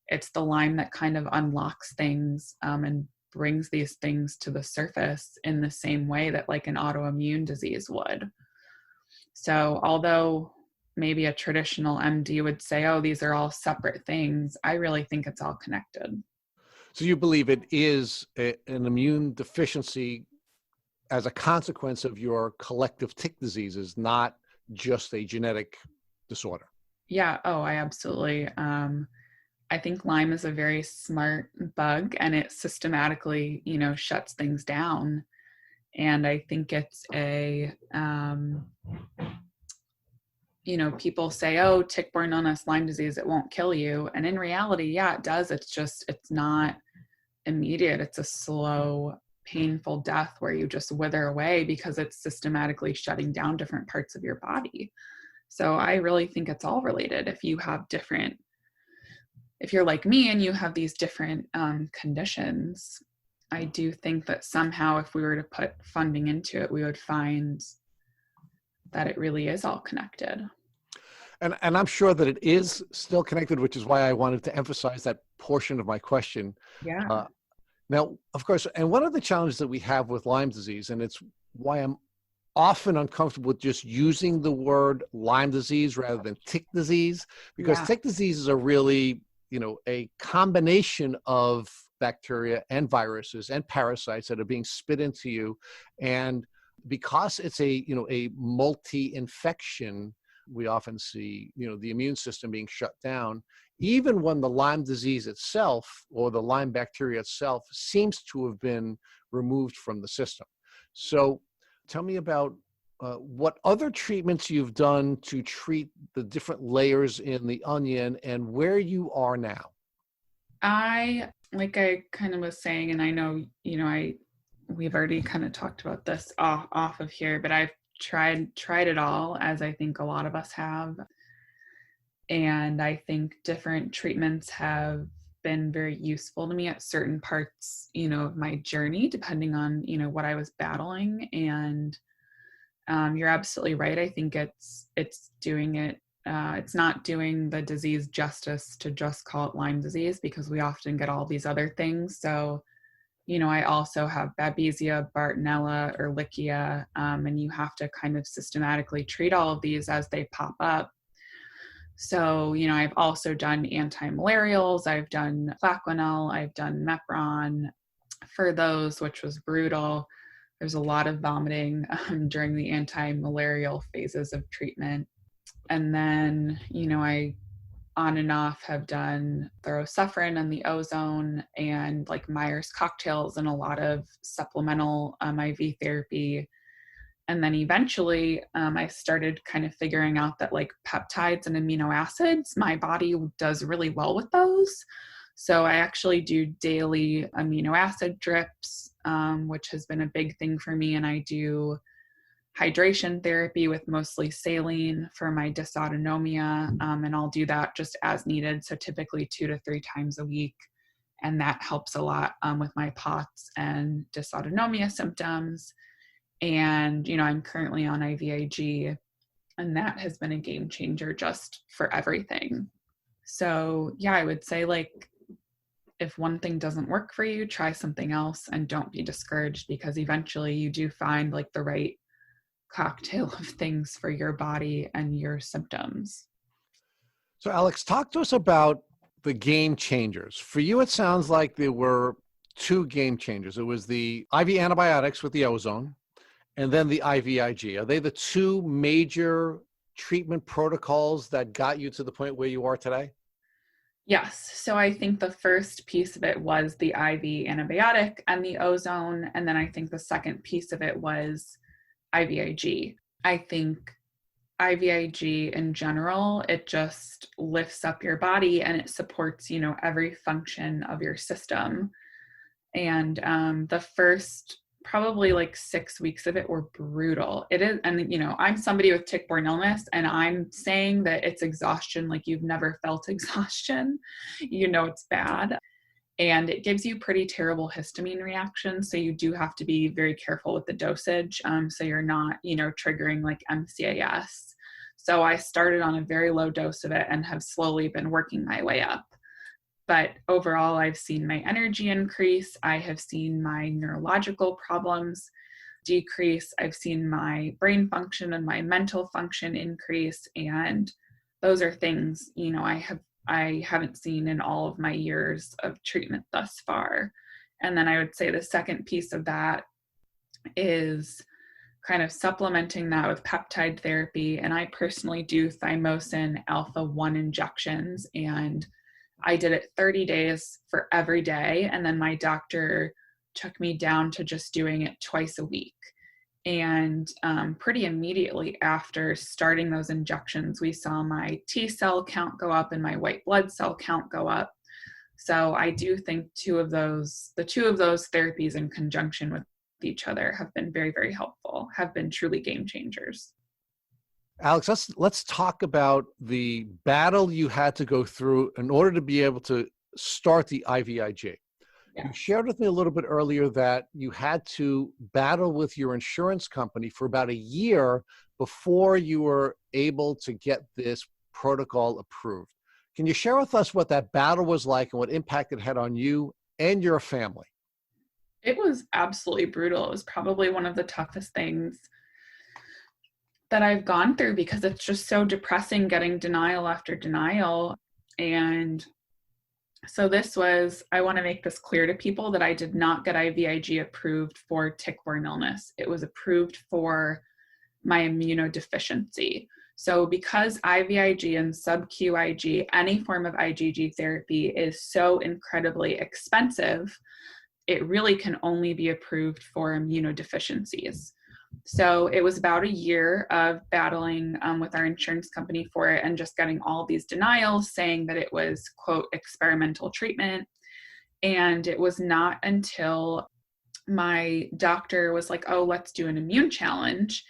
it's the Lyme that kind of unlocks things and brings these things to the surface in the same way that like an autoimmune disease would. So although maybe a traditional MD would say, oh, these are all separate things, I really think it's all connected. So you believe it is an immune deficiency as a consequence of your collective tick diseases, not just a genetic disorder? Yeah. Oh, I absolutely. I think Lyme is a very smart bug, and it systematically, shuts things down. And I think it's people say, oh, tick-borne illness, Lyme disease, it won't kill you. And in reality, yeah, it does. It's not immediate. It's a slow, painful death where you just wither away because it's systematically shutting down different parts of your body. So I really think it's all related. If you're like me and you have these different conditions, I do think that somehow if we were to put funding into it, we would find that it really is all connected. And I'm sure that it is still connected, which is why I wanted to emphasize that portion of my question. Yeah. Now, of course, and one of the challenges that we have with Lyme disease, and it's why I'm often uncomfortable with just using the word Lyme disease rather than tick disease, because tick diseases are really, a combination of bacteria and viruses and parasites that are being spit into you. And because it's a multi-infection, we often see, the immune system being shut down, even when the Lyme disease itself or the Lyme bacteria itself seems to have been removed from the system. So tell me about what other treatments you've done to treat the different layers in the onion and where you are now. Like I kind of was saying, and I know, we've already kind of talked about this off of here, but I've tried it all, as I think a lot of us have. And I think different treatments have been very useful to me at certain parts, of my journey, depending on, what I was battling. And you're absolutely right. I think it's doing it. It's not doing the disease justice to just call it Lyme disease, because we often get all these other things. So, I also have Babesia, Bartonella, Ehrlichia, and you have to kind of systematically treat all of these as they pop up. So, I've also done anti-malarials, I've done Plaquenil, I've done Mepron for those, which was brutal. There's a lot of vomiting during the anti-malarial phases of treatment. And then, I on and off have done Thorosufrin and the ozone and like Myers cocktails and a lot of supplemental IV therapy. And then eventually I started kind of figuring out that like peptides and amino acids, my body does really well with those. So I actually do daily amino acid drips, which has been a big thing for me. And I do hydration therapy with mostly saline for my dysautonomia. And I'll do that just as needed. So typically 2 to 3 times a week. And that helps a lot with my POTS and dysautonomia symptoms. And, I'm currently on IVIG, and that has been a game changer just for everything. So yeah, I would say like, if one thing doesn't work for you, try something else and don't be discouraged, because eventually you do find like the right cocktail of things for your body and your symptoms. So Alex, talk to us about the game changers. For you, it sounds like there were 2 game changers. It was the IV antibiotics with the ozone and then the IVIG. Are they the 2 major treatment protocols that got you to the point where you are today? Yes. So I think the first piece of it was the IV antibiotic and the ozone. And then I think the second piece of it was IVIG. I think IVIG in general, it just lifts up your body and it supports, every function of your system. And the first probably like 6 weeks of it were brutal. It is, and I'm somebody with tick-borne illness, and I'm saying that it's exhaustion like you've never felt exhaustion. It's bad. and it gives you pretty terrible histamine reactions. So you do have to be very careful with the dosage. So you're not, triggering like MCAS. So I started on a very low dose of it and have slowly been working my way up. But overall, I've seen my energy increase. I have seen my neurological problems decrease. I've seen my brain function and my mental function increase. And those are things, I haven't seen in all of my years of treatment thus far. And then I would say the second piece of that is kind of supplementing that with peptide therapy. And I personally do thymosin alpha-1 injections, and I did it 30 days for every day. And then my doctor took me down to just doing it twice a week. And pretty immediately after starting those injections, we saw my T cell count go up and my white blood cell count go up. So I do think the two of those therapies in conjunction with each other have been very, very helpful, have been truly game changers. Alex, let's talk about the battle you had to go through in order to be able to start the IVIG. Yeah. You shared with me a little bit earlier that you had to battle with your insurance company for about a year before you were able to get this protocol approved. Can you share with us what that battle was like and what impact it had on you and your family? It was absolutely brutal. It was probably one of the toughest things that I've gone through, because it's just so depressing getting denial after denial. And so I want to make this clear to people that I did not get IVIG approved for tick-borne illness. It was approved for my immunodeficiency. So because IVIG and sub-Q IG, any form of IgG therapy, is so incredibly expensive, it really can only be approved for immunodeficiencies. So it was about a year of battling with our insurance company for it, and just getting all these denials saying that it was, quote, experimental treatment. And it was not until my doctor was like, oh, let's do an immune challenge.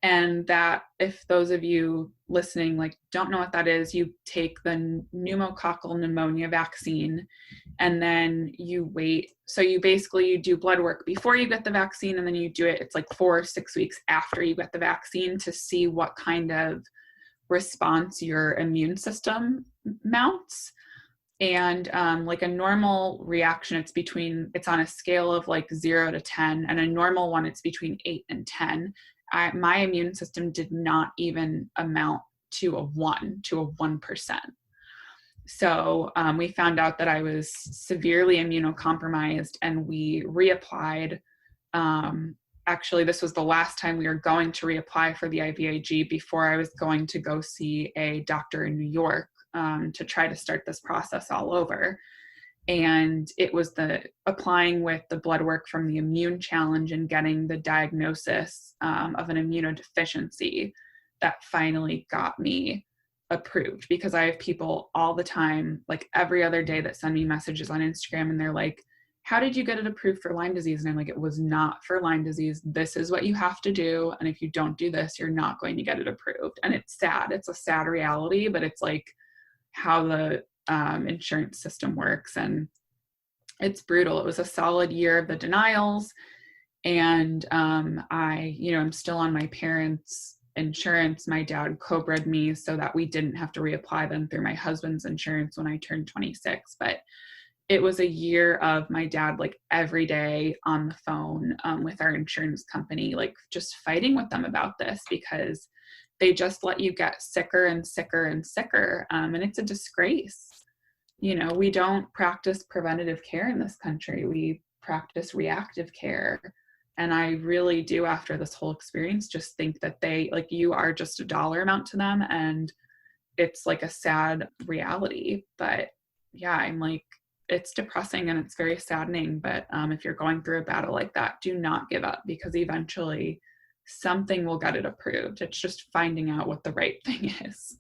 And that, if those of you listening don't know what that is, you take the pneumococcal pneumonia vaccine and then you wait. So you do blood work before you get the vaccine, and then you do it, it's like 4 or 6 weeks after you get the vaccine, to see what kind of response your immune system mounts. And a normal reaction, it's on a scale of 0 to 10, and a normal one, it's between 8 and 10. My immune system did not even amount to a 1%. So we found out that I was severely immunocompromised, and we reapplied. Actually, this was the last time we were going to reapply for the IVIG before I was going to go see a doctor in New York to try to start this process all over. And it was the applying with the blood work from the immune challenge and getting the diagnosis of an immunodeficiency that finally got me approved. Because I have people all the time, every other day, that send me messages on Instagram, and they're like, how did you get it approved for Lyme disease? And I'm like, it was not for Lyme disease. This is what you have to do. And if you don't do this, you're not going to get it approved. And it's sad. It's a sad reality, but it's how the insurance system works, and it's brutal. It was a solid year of the denials, and I'm still on my parents' insurance. My dad co-bred me so that we didn't have to reapply them through my husband's insurance when I turned 26. But it was a year of my dad every day on the phone with our insurance company, just fighting with them about this, because they just let you get sicker and sicker and sicker. And it's a disgrace. We don't practice preventative care in this country. We practice reactive care. And I really do, after this whole experience, just think that you are just a dollar amount to them. And it's a sad reality. But yeah, it's depressing and it's very saddening. But if you're going through a battle like that, do not give up, because eventually something will get it approved. It's just finding out what the right thing is.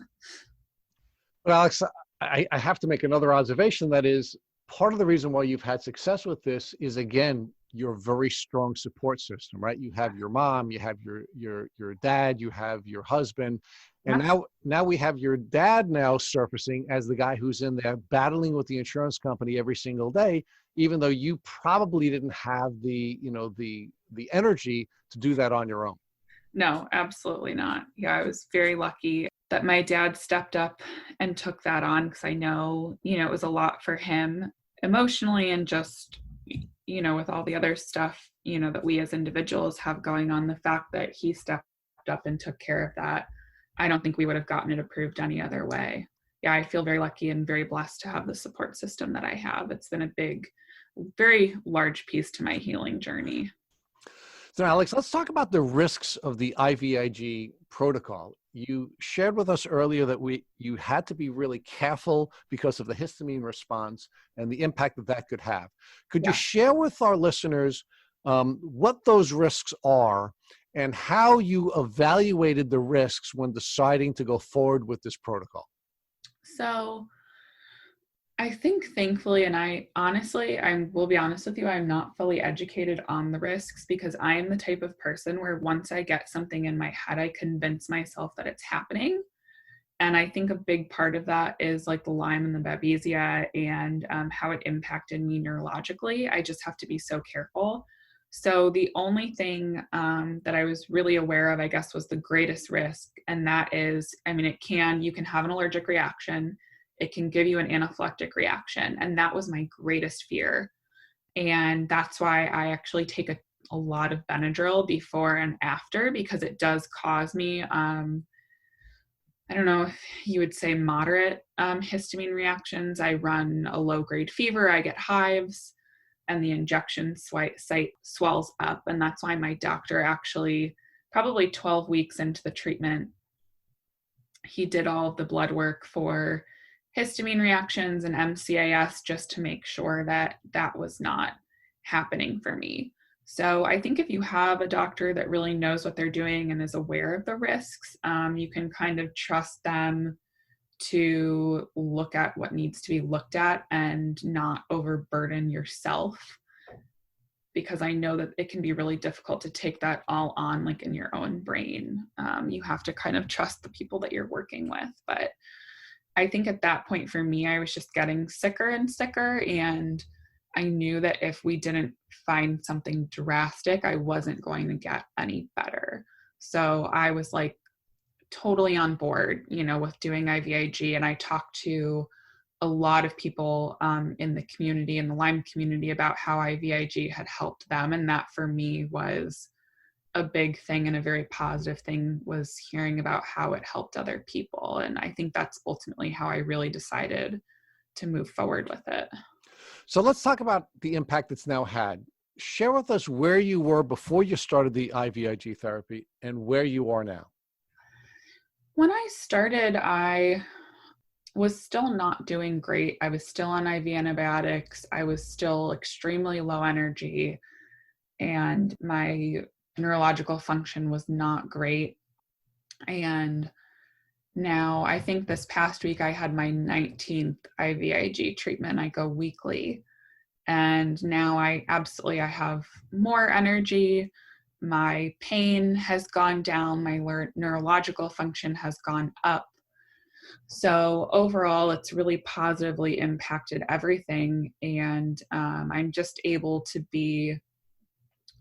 But Alex, I have to make another observation. That is, part of the reason why you've had success with this is, again, your very strong support system, right? You have your mom, you have your dad, you have your husband, and Yeah. now we have your dad now surfacing as the guy who's in there battling with the insurance company every single day, even though you probably didn't have the, you know, the energy to do that on your own. No, absolutely not. Yeah, I was very lucky that my dad stepped up and took that on, because I know, it was a lot for him emotionally, and just, with all the other stuff, that we as individuals have going on, the fact that he stepped up and took care of that, I don't think we would have gotten it approved any other way. Yeah, I feel very lucky and very blessed to have the support system that I have. It's been a big, very large piece to my healing journey. So, Alex, let's talk about the risks of the IVIG protocol. You shared with us earlier that you had to be really careful because of the histamine response and the impact that could have. Could you share with our listeners what those risks are and how you evaluated the risks when deciding to go forward with this protocol? So I think thankfully, and I will be honest with you, I'm not fully educated on the risks, because I am the type of person where once I get something in my head, I convince myself that it's happening. And I think a big part of that is like the Lyme and the Babesia, and how it impacted me neurologically. I just have to be so careful. So the only thing that I was really aware of, I guess, was the greatest risk. And that is, you can have an allergic reaction. It can give you an anaphylactic reaction. And that was my greatest fear. And that's why I actually take a lot of Benadryl before and after, because it does cause me, I don't know if you would say moderate histamine reactions. I run a low-grade fever, I get hives, and the injection site swells up. And that's why my doctor actually, probably 12 weeks into the treatment, he did all of the blood work for histamine reactions and MCAS, just to make sure that that was not happening for me. So I think if you have a doctor that really knows what they're doing and is aware of the risks, you can kind of trust them to look at what needs to be looked at and not overburden yourself, because I know that it can be really difficult to take that all on, like in your own brain. You have to kind of trust the people that you're working with. But I think at that point for me, I was just getting sicker and sicker. And I knew that if we didn't find something drastic, I wasn't going to get any better. So I was like totally on board, with doing IVIG. And I talked to a lot of people in the community, in the Lyme community, about how IVIG had helped them. And that for me was a big thing, and a very positive thing was hearing about how it helped other people. And I think that's ultimately how I really decided to move forward with it. So let's talk about the impact it's now had. Share with us where you were before you started the IVIG therapy and where you are now. When I started, I was still not doing great. I was still on IV antibiotics. I was still extremely low energy, and my neurological function was not great. And now I think this past week I had my 19th IVIG treatment. I go weekly. And now I have more energy. My pain has gone down. My neurological function has gone up. So overall, it's really positively impacted everything. And I'm just able to be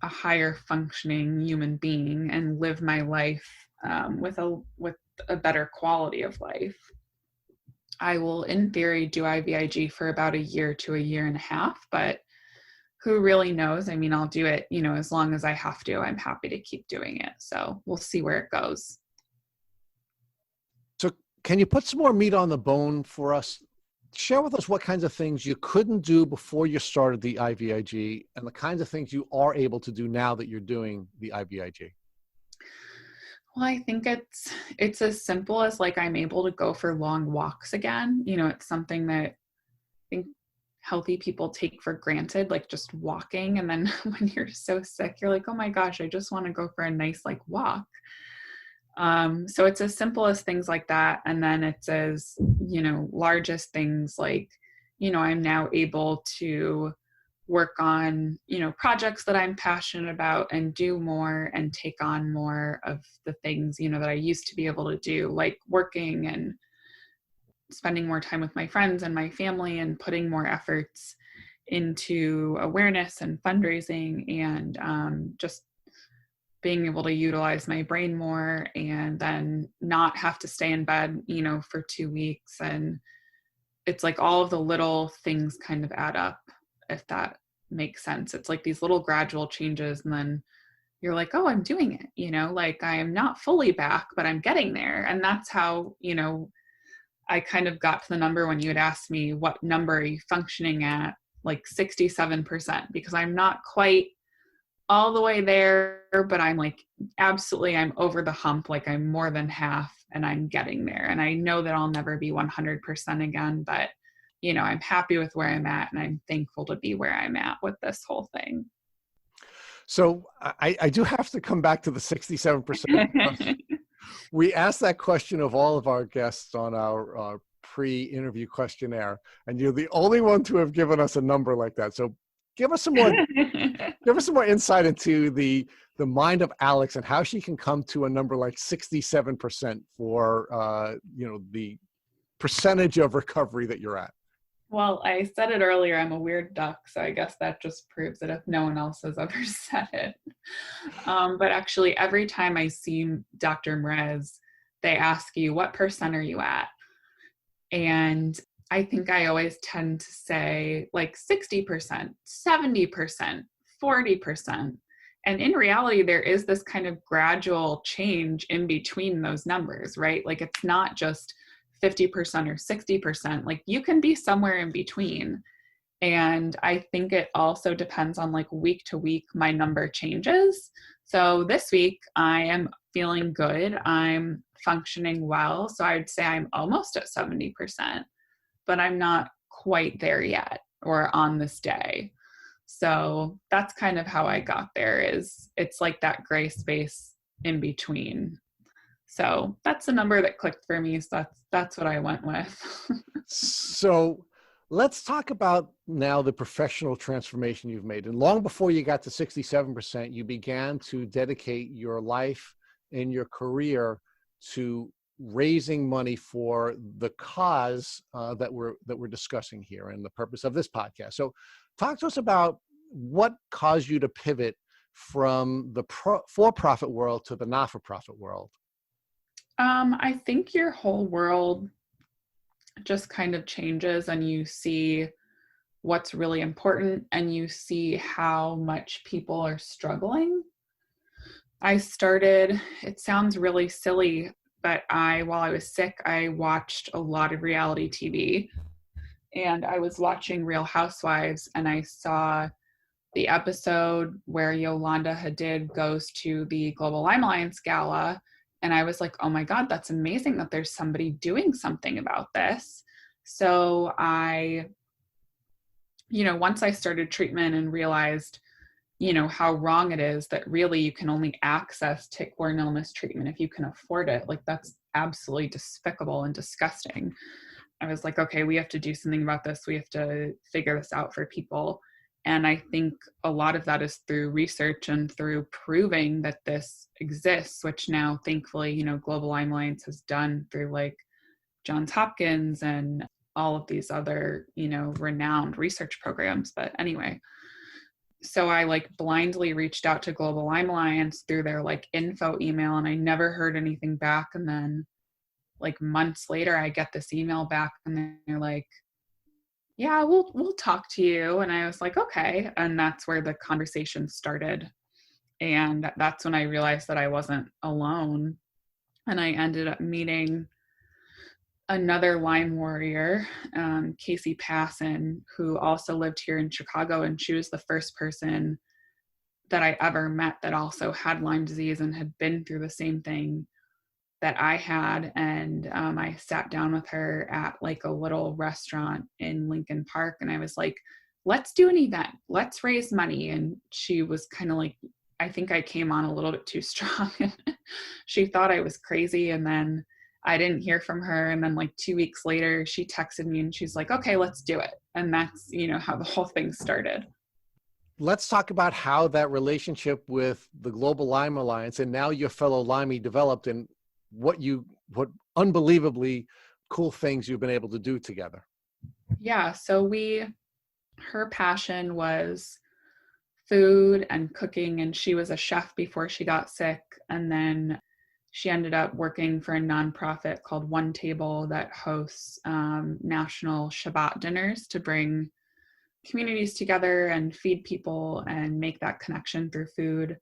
a higher functioning human being and live my life with a better quality of life. I will, in theory, do IVIG for about a year to a year and a half, but who really knows? I'll do it, as long as I have to. I'm happy to keep doing it. So we'll see where it goes. So can you put some more meat on the bone for us? Share with us what kinds of things you couldn't do before you started the IVIG and the kinds of things you are able to do now that you're doing the IVIG. Well, I think it's as simple as like I'm able to go for long walks again. It's something that I think healthy people take for granted, like just walking. And then when you're so sick, you're like, oh my gosh, I just want to go for a nice like walk. So it's as simple as things like that. And then it's as, largest things like, I'm now able to work on, projects that I'm passionate about and do more and take on more of the things, that I used to be able to do, like working and spending more time with my friends and my family and putting more efforts into awareness and fundraising and just being able to utilize my brain more and then not have to stay in bed, for 2 weeks. And it's like all of the little things kind of add up, if that makes sense. It's like these little gradual changes, and then you're like, oh, I'm doing it, like I am not fully back, but I'm getting there. And that's how, I kind of got to the number when you had asked me what number are you functioning at, like 67%, because I'm not quite all the way there, but I'm like, absolutely, I'm over the hump. Like I'm more than half and I'm getting there. And I know that I'll never be 100% again, but I'm happy with where I'm at and I'm thankful to be where I'm at with this whole thing. So I do have to come back to the 67%. We asked that question of all of our guests on our pre-interview questionnaire, and you're the only one to have given us a number like that. So give us some more insight into the mind of Alex and how she can come to a number like 67% for the percentage of recovery that you're at. Well, I said it earlier, I'm a weird duck, so I guess that just proves it if no one else has ever said it. But actually, every time I see Dr. Moresco, they ask you, what percent are you at? And I think I always tend to say like 60%, 70%, 40%. And in reality, there is this kind of gradual change in between those numbers, right? Like it's not just 50% or 60%, like you can be somewhere in between. And I think it also depends on like week to week, my number changes. So this week I am feeling good. I'm functioning well. So I'd say I'm almost at 70%, but I'm not quite there yet or on this day. So that's kind of how I got there. Is it's like that gray space in between. So that's the number that clicked for me. So that's what I went with. So let's talk about now the professional transformation you've made. And long before you got to 67%, you began to dedicate your life and your career to raising money for the cause that we're discussing here and the purpose of this podcast. So talk to us about what caused you to pivot from the for-profit world to the not-for-profit world. I think your whole world just kind of changes and you see what's really important and you see how much people are struggling. It sounds really silly, but while I was sick, I watched a lot of reality TV, and I was watching Real Housewives, and I saw the episode where Yolanda Hadid goes to the Global Lyme Alliance Gala. And I was like, oh my God, that's amazing that there's somebody doing something about this. So once I started treatment and realized, how wrong it is that really you can only access tick-borne illness treatment if you can afford it. Like that's absolutely despicable and disgusting. I was like, okay, we have to do something about this. We have to figure this out for people. And I think a lot of that is through research and through proving that this exists, which now thankfully, Global Lyme Alliance has done through like Johns Hopkins and all of these other, renowned research programs. But anyway, so I like blindly reached out to Global Lyme Alliance through their like info email, and I never heard anything back. And then like months later, I get this email back and they're like, yeah, we'll talk to you. And I was like, okay. And that's where the conversation started. And that's when I realized that I wasn't alone. And I ended up meeting another Lyme warrior, Casey Passon, who also lived here in Chicago. And she was the first person that I ever met that also had Lyme disease and had been through the same thing that I had. And I sat down with her at like a little restaurant in Lincoln Park. And I was like, let's do an event. Let's raise money. And she was kind of like, I think I came on a little bit too strong. She thought I was crazy. And then I didn't hear from her. And then like 2 weeks later, she texted me and she's like, okay, let's do it. And that's, how the whole thing started. let's talk about how that relationship with the Global Lyme Alliance and now your fellow Limey developed, and what unbelievably cool things you've been able to do together. Yeah, so her passion was food and cooking, and she was a chef before she got sick, and then she ended up working for a nonprofit called One Table that hosts national Shabbat dinners to bring communities together and feed people and make that connection through food.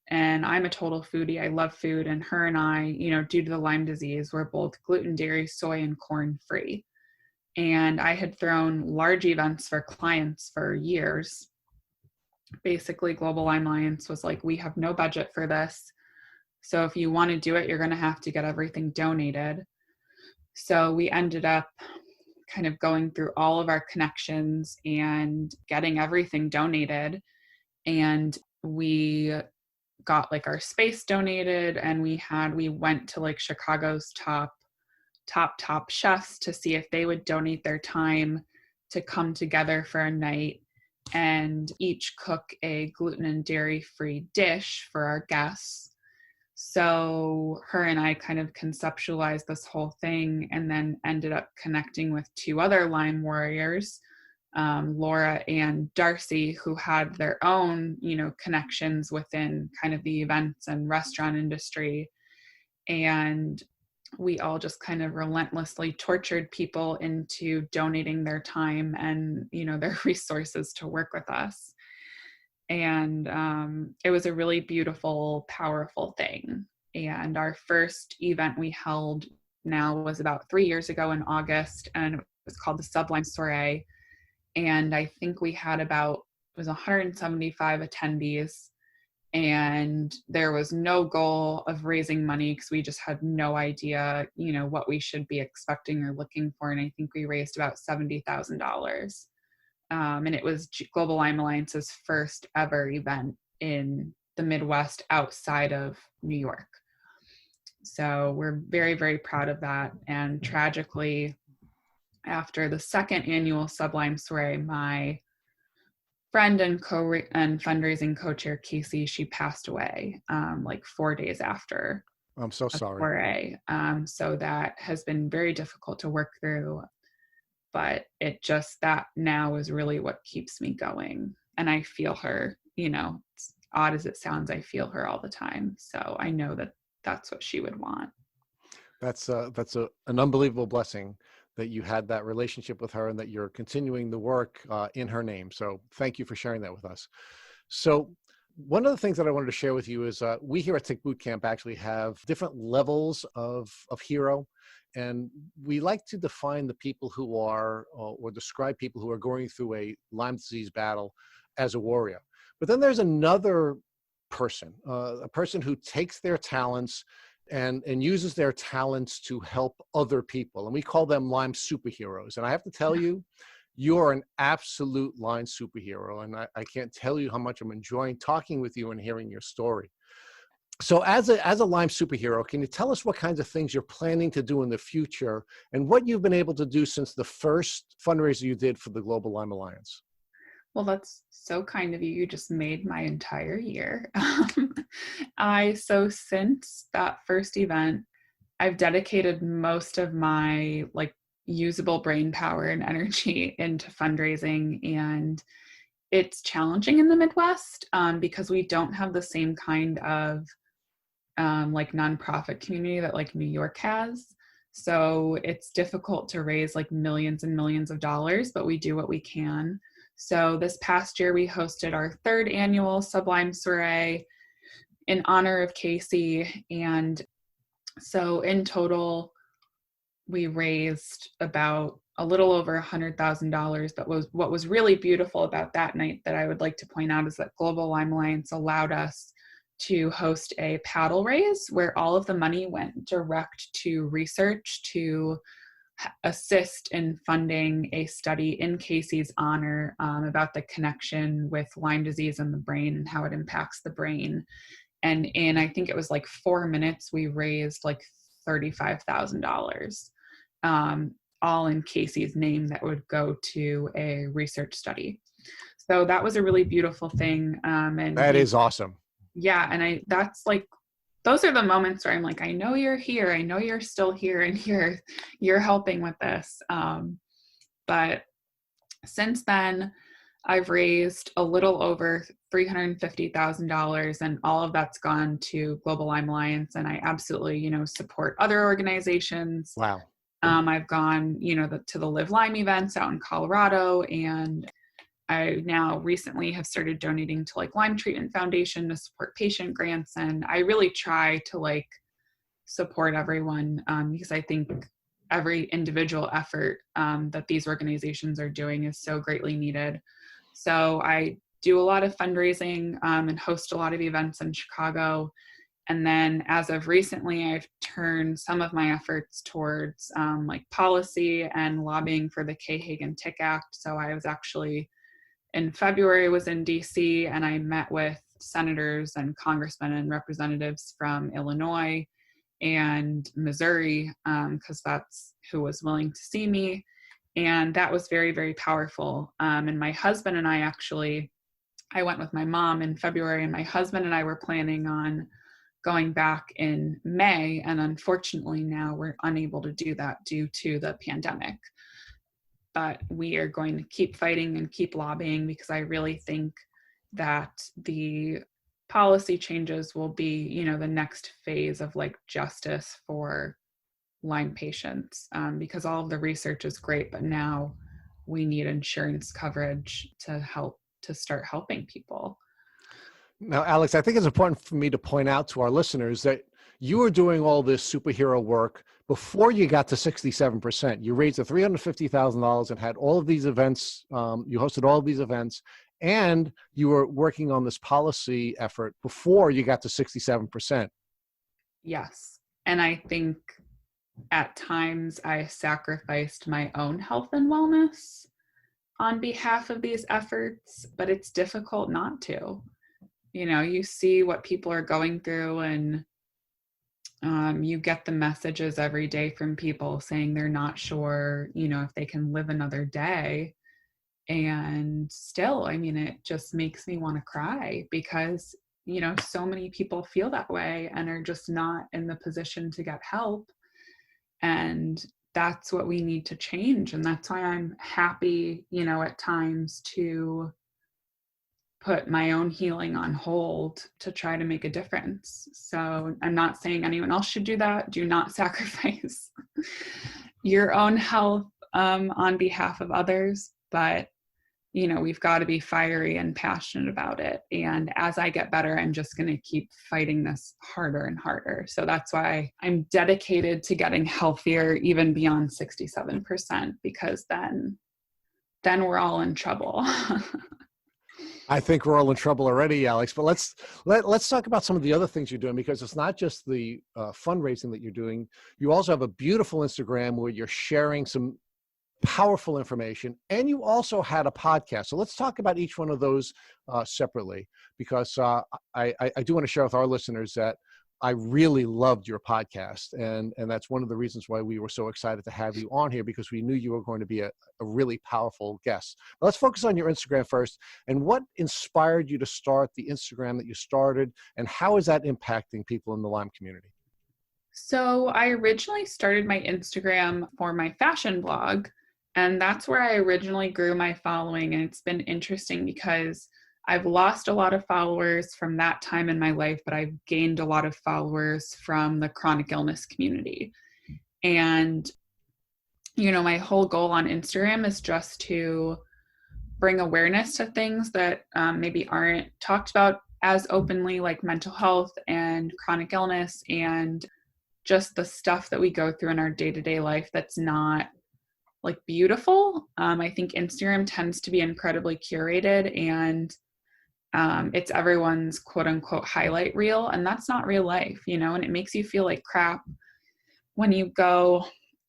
And I'm a total foodie. I love food. And her and I, due to the Lyme disease, we're both gluten, dairy, soy, and corn free. And I had thrown large events for clients for years. Basically, Global Lyme Alliance was like, we have no budget for this. So if you want to do it, you're going to have to get everything donated. So we ended up kind of going through all of our connections and getting everything donated. And we got like our space donated, and we went to like Chicago's top chefs to see if they would donate their time to come together for a night and each cook a gluten and dairy free dish for our guests. So her and I kind of conceptualized this whole thing, and then ended up connecting with two other Lyme warriors, Laura and Darcy, who had their own, connections within kind of the events and restaurant industry. And we all just kind of relentlessly tortured people into donating their time and, their resources to work with us. And it was a really beautiful, powerful thing. And our first event we held now was about 3 years ago in August, and it was called the Sublime Soiree. And I think we had it was 175 attendees. And there was no goal of raising money because we just had no idea, what we should be expecting or looking for. And I think we raised about $70,000. And it was Global Lyme Alliance's first ever event in the Midwest outside of New York. So we're very, very proud of that. And tragically, after the second annual Sublime Soiree, my friend and fundraising co-chair, Casey, she passed away like 4 days after. I'm so sorry. Soiree. So that has been very difficult to work through. But that now is really what keeps me going. And I feel her, it's odd as it sounds, I feel her all the time. So I know that that's what she would want. That's an unbelievable blessing that you had that relationship with her and that you're continuing the work in her name. So thank you for sharing that with us. So one of the things that I wanted to share with you is we here at Tick Bootcamp actually have different levels of hero. And we like to define the people who are, or describe people who are going through a Lyme disease battle as a warrior. But then there's another person, a person who takes their talents and uses their talents to help other people. And we call them Lyme superheroes. And I have to tell you, you're an absolute Lyme superhero. And I can't tell you how much I'm enjoying talking with you and hearing your story. So as a Lyme superhero, can you tell us what kinds of things you're planning to do in the future and what you've been able to do since the first fundraiser you did for the Global Lyme Alliance? Well, that's so kind of you. You just made my entire year. So since that first event, I've dedicated most of my usable brain power and energy into fundraising, and it's challenging in the Midwest because we don't have the same kind of nonprofit community that New York has. So it's difficult to raise millions and millions of dollars, but we do what we can. So this past year we hosted our third annual Sublime Soiree in honor of Casey. And so in total, we raised about a little over $100,000. But what was really beautiful about that night that I would like to point out is that Global Lyme Alliance allowed us to host a paddle raise where all of the money went direct to research to assist in funding a study in Casey's honor about the connection with Lyme disease and the brain and how it impacts the brain. And in, I think it was 4 minutes, we raised $35,000, all in Casey's name that would go to a research study. So that was a really beautiful thing. And That is awesome. yeah. And that's like, those are the moments where I'm like, I know you're here. I know you're still here, and you're helping with this. But since then, I've raised a little over $350,000, and all of that's gone to Global Lyme Alliance. And I absolutely, support other organizations. Wow. I've gone, to the Live Lyme events out in Colorado, and I now recently have started donating to like Lyme Treatment Foundation to support patient grants. And I really try to like support everyone, because I think every individual effort that these organizations are doing is so greatly needed. So I do a lot of fundraising and host a lot of events in Chicago. And then as of recently, I've turned some of my efforts towards like policy and lobbying for the Kay-Hagan-Tick Act. So I was actually in February was in DC, and I met with senators and congressmen and representatives from Illinois and Missouri, because that's who was willing to see me. And that was very, very powerful. And my husband and I went with my mom in February, and my husband and I were planning on going back in May. And unfortunately now we're unable to do that due to the pandemic. But we are going to keep fighting and keep lobbying, because I really think that the policy changes will be, the next phase of like justice for Lyme patients, because all of the research is great, but now we need insurance coverage to start helping people. Now, Alex, I think it's important for me to point out to our listeners that you were doing all this superhero work before you got to 67%. You raised the $350,000 and had all of these events. You hosted all of these events, and you were working on this policy effort before you got to 67%. Yes. And I think at times I sacrificed my own health and wellness on behalf of these efforts, but it's difficult not to. You see what people are going through, and you get the messages every day from people saying they're not sure, if they can live another day. And still, it just makes me want to cry, because, so many people feel that way and are just not in the position to get help. And that's what we need to change. And that's why I'm happy, at times to put my own healing on hold to try to make a difference. So I'm not saying anyone else should do that. Do not sacrifice your own health on behalf of others. But, we've got to be fiery and passionate about it. And as I get better, I'm just going to keep fighting this harder and harder. So that's why I'm dedicated to getting healthier, even beyond 67%, because then we're all in trouble. I think we're all in trouble already, Alex, but let's talk about some of the other things you're doing, because it's not just the fundraising that you're doing. You also have a beautiful Instagram where you're sharing some powerful information, and you also had a podcast. So let's talk about each one of those separately, because I do want to share with our listeners that I really loved your podcast, and that's one of the reasons why we were so excited to have you on here, because we knew you were going to be a really powerful guest. But let's focus on your Instagram first, and what inspired you to start the Instagram that you started, and how is that impacting people in the Lyme community? So I originally started my Instagram for my fashion blog, and that's where I originally grew my following. And it's been interesting because I've lost a lot of followers from that time in my life, but I've gained a lot of followers from the chronic illness community. And, my whole goal on Instagram is just to bring awareness to things that maybe aren't talked about as openly, like mental health and chronic illness, and just the stuff that we go through in our day-to-day life that's not like beautiful. I think Instagram tends to be incredibly curated, and it's everyone's quote unquote highlight reel, and that's not real life, and it makes you feel like crap when you go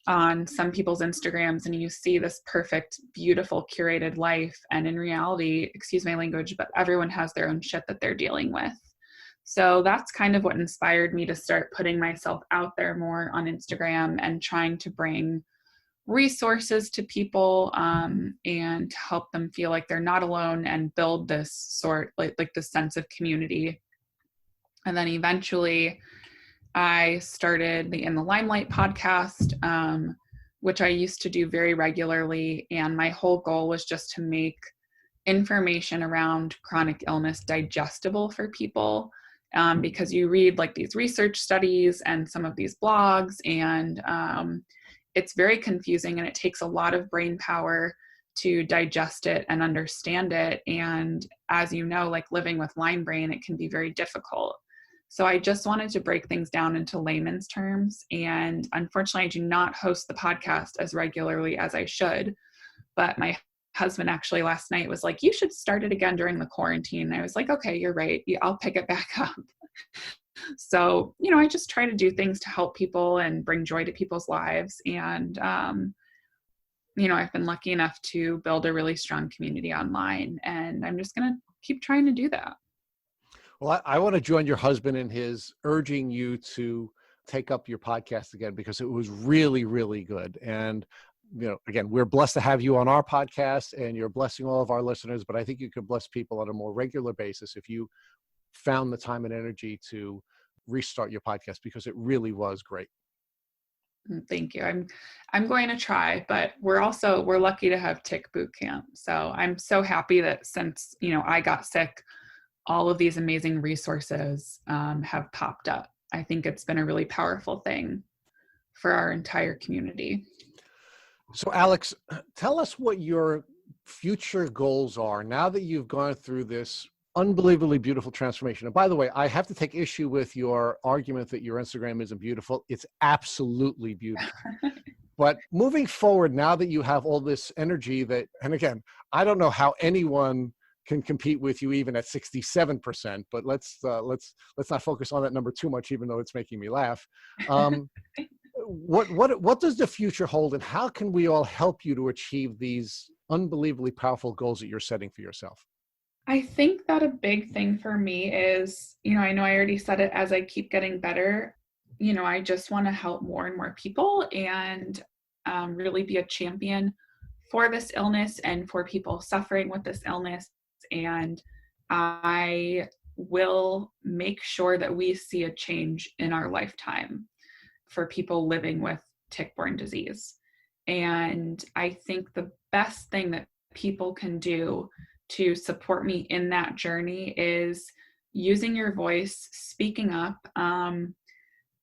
on some people's Instagrams and you see this perfect, beautiful, curated life. And in reality, excuse my language, but everyone has their own shit that they're dealing with. So that's kind of what inspired me to start putting myself out there more on Instagram and trying to bring resources to people, and help them feel like they're not alone and build this like this sense of community. And then eventually I started the In the Limelight podcast, which I used to do very regularly. And my whole goal was just to make information around chronic illness digestible for people, because you read like these research studies and some of these blogs, and it's very confusing, and it takes a lot of brain power to digest it and understand it. And as you know, like living with Lyme brain, it can be very difficult. So I just wanted to break things down into layman's terms. And unfortunately, I do not host the podcast as regularly as I should. But my husband actually last night was like, you should start it again during the quarantine. And I was like, okay, you're right. I'll pick it back up. So, I just try to do things to help people and bring joy to people's lives. And, I've been lucky enough to build a really strong community online, and I'm just going to keep trying to do that. Well, I want to join your husband in his urging you to take up your podcast again, because it was really, really good. And, again, we're blessed to have you on our podcast, and you're blessing all of our listeners, but I think you could bless people on a more regular basis if you found the time and energy to restart your podcast, because it really was great. Thank you. I'm going to try, but we're lucky to have Tick Boot Camp. So I'm so happy that since, I got sick, all of these amazing resources have popped up. I think it's been a really powerful thing for our entire community. So Alex, tell us what your future goals are now that you've gone through this unbelievably beautiful transformation. And by the way, I have to take issue with your argument that your Instagram isn't beautiful. It's absolutely beautiful. But moving forward, now that you have all this energy and again, I don't know how anyone can compete with you even at 67%, but let's not focus on that number too much, even though it's making me laugh. What does the future hold, and how can we all help you to achieve these unbelievably powerful goals that you're setting for yourself? I think that a big thing for me is, I know I already said it, as I keep getting better, I just want to help more and more people, and really be a champion for this illness and for people suffering with this illness. And I will make sure that we see a change in our lifetime for people living with tick-borne disease. And I think the best thing that people can do to support me in that journey is using your voice, speaking up,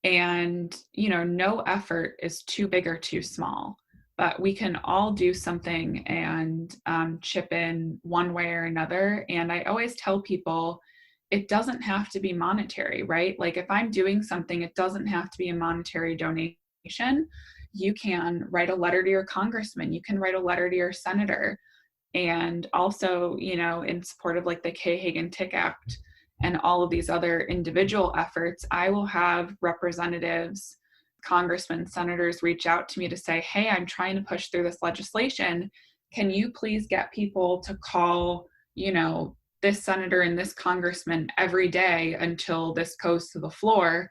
and no effort is too big or too small, but we can all do something and chip in one way or another. And I always tell people, it doesn't have to be monetary, right? Like if I'm doing something, it doesn't have to be a monetary donation. You can write a letter to your congressman, you can write a letter to your senator. And also, in support of like the Kay-Hagan Tick Act and all of these other individual efforts, I will have representatives, congressmen, senators reach out to me to say, hey, I'm trying to push through this legislation. Can you please get people to call, this senator and this congressman every day until this goes to the floor?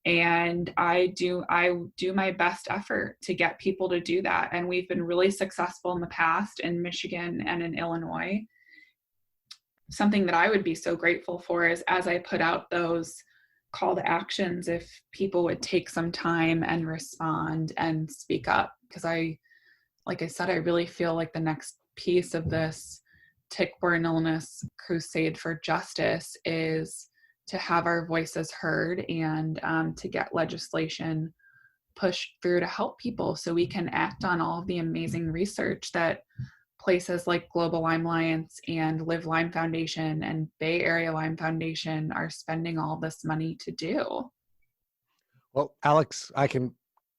And I do my best effort to get people to do that. And we've been really successful in the past in Michigan and in Illinois. Something that I would be so grateful for is, as I put out those call to actions, if people would take some time and respond and speak up. Because like I said, I really feel like the next piece of this tick-borne illness crusade for justice is to have our voices heard and to get legislation pushed through to help people so we can act on all of the amazing research that places like Global Lyme Alliance and Live Lyme Foundation and Bay Area Lyme Foundation are spending all this money to do. Well, Alex, I can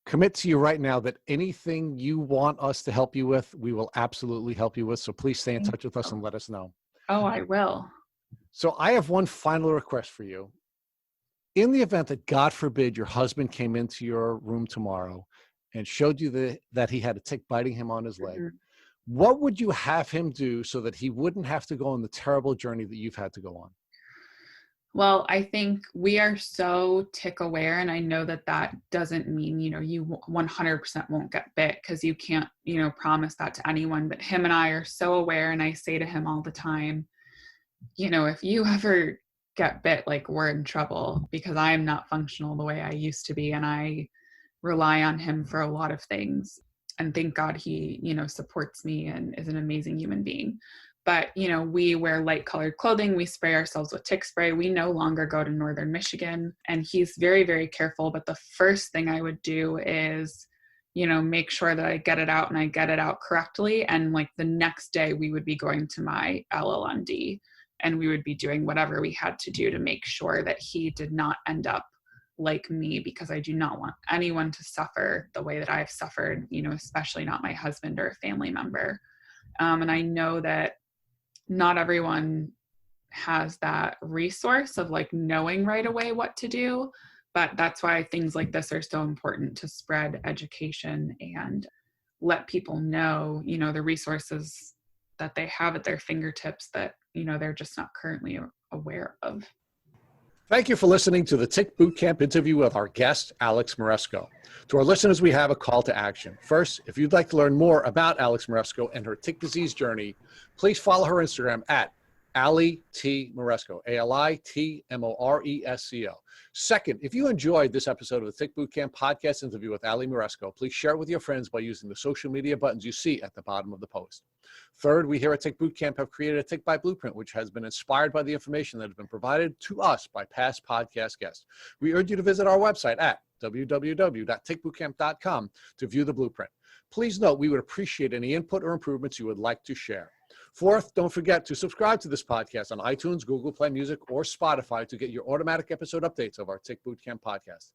commit to you right now that anything you want us to help you with, we will absolutely help you with. So please stay in touch with us and let us know. Oh, I will. So I have one final request for you. In the event that, God forbid, your husband came into your room tomorrow and showed you that he had a tick biting him on his leg, what would you have him do so that he wouldn't have to go on the terrible journey that you've had to go on? Well, I think we are so tick aware, and I know that that doesn't mean, you 100% won't get bit, because you can't, promise that to anyone. But him and I are so aware, and I say to him all the time, if you ever get bit, like, we're in trouble, because I am not functional the way I used to be, and I rely on him for a lot of things. And thank God he, supports me and is an amazing human being. But, we wear light colored clothing. We spray ourselves with tick spray. We no longer go to Northern Michigan. And he's very, very careful. But the first thing I would do is, make sure that I get it out and I get it out correctly. And like the next day we would be going to my LLMD, and we would be doing whatever we had to do to make sure that he did not end up like me, because I do not want anyone to suffer the way that I've suffered, especially not my husband or a family member. And I know that not everyone has that resource of like knowing right away what to do, but that's why things like this are so important, to spread education and let people know, the resources that they have at their fingertips that, they're just not currently aware of. Thank you for listening to the Tick Bootcamp interview with our guest, Alex Moresco. To our listeners, we have a call to action. First, if you'd like to learn more about Alex Moresco and her tick disease journey, please follow her Instagram at Ali T. Moresco, ALITMORESCO. Second, if you enjoyed this episode of the Tick Bootcamp podcast interview with Ali Moresco, please share it with your friends by using the social media buttons you see at the bottom of the post. Third, we here at Tick Bootcamp have created a Tick by Blueprint, which has been inspired by the information that has been provided to us by past podcast guests. We urge you to visit our website at www.tickbootcamp.com to view the blueprint. Please note, we would appreciate any input or improvements you would like to share. Fourth, don't forget to subscribe to this podcast on iTunes, Google Play Music, or Spotify to get your automatic episode updates of our Tick Bootcamp podcast.